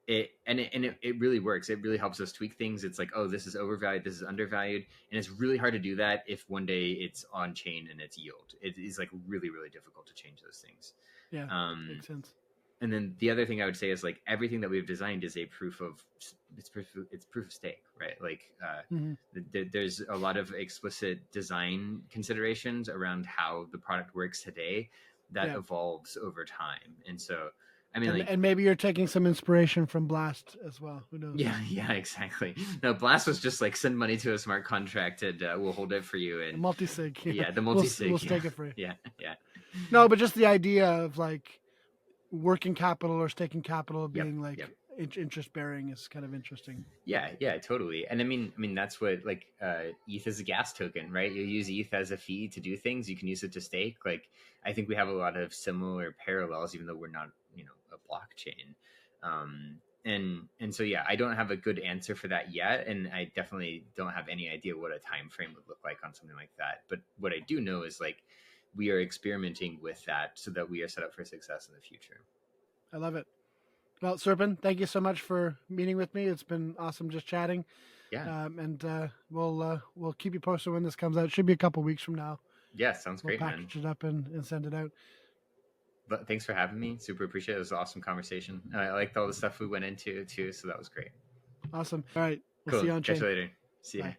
It really works. It really helps us tweak things. It's like, oh, this is overvalued, this is undervalued. And it's really hard to do that if one day it's on chain and it's yield. It is like really, really difficult to change those things. Yeah, makes sense. And then the other thing I would say is like everything that we've designed is a it's proof of stake, right? Like there's a lot of explicit design considerations around how the product works today that evolves over time. And so I mean, and maybe you're taking some inspiration from Blast as well. Who knows? Yeah, exactly. No, Blast was just like send money to a smart contract and we'll hold it for you. And multi-sig. Yeah, the multi-sig. We'll stake it for you. Yeah. No, but just the idea of like working capital or staking capital being interest bearing is kind of interesting. Yeah, totally. And I mean that's what like ETH is a gas token, right? You use ETH as a fee to do things. You can use it to stake. Like I think we have a lot of similar parallels, even though we're not, a blockchain. And so I don't have a good answer for that yet, and I definitely don't have any idea what a time frame would look like on something like that. But what I do know is like we are experimenting with that so that we are set up for success in the future. I love it. Well, Serpin, thank you so much for meeting with me. It's been awesome just chatting. Yeah. And we'll keep you posted when this comes out. It should be a couple weeks from now. Yeah, sounds great, man. Package it up and send it out. But thanks for having me. Super appreciate it. It was an awesome conversation. I liked all the stuff we went into too, so that was great. Awesome. All right. We'll see you on Catch Chain. you later. See ya. Bye.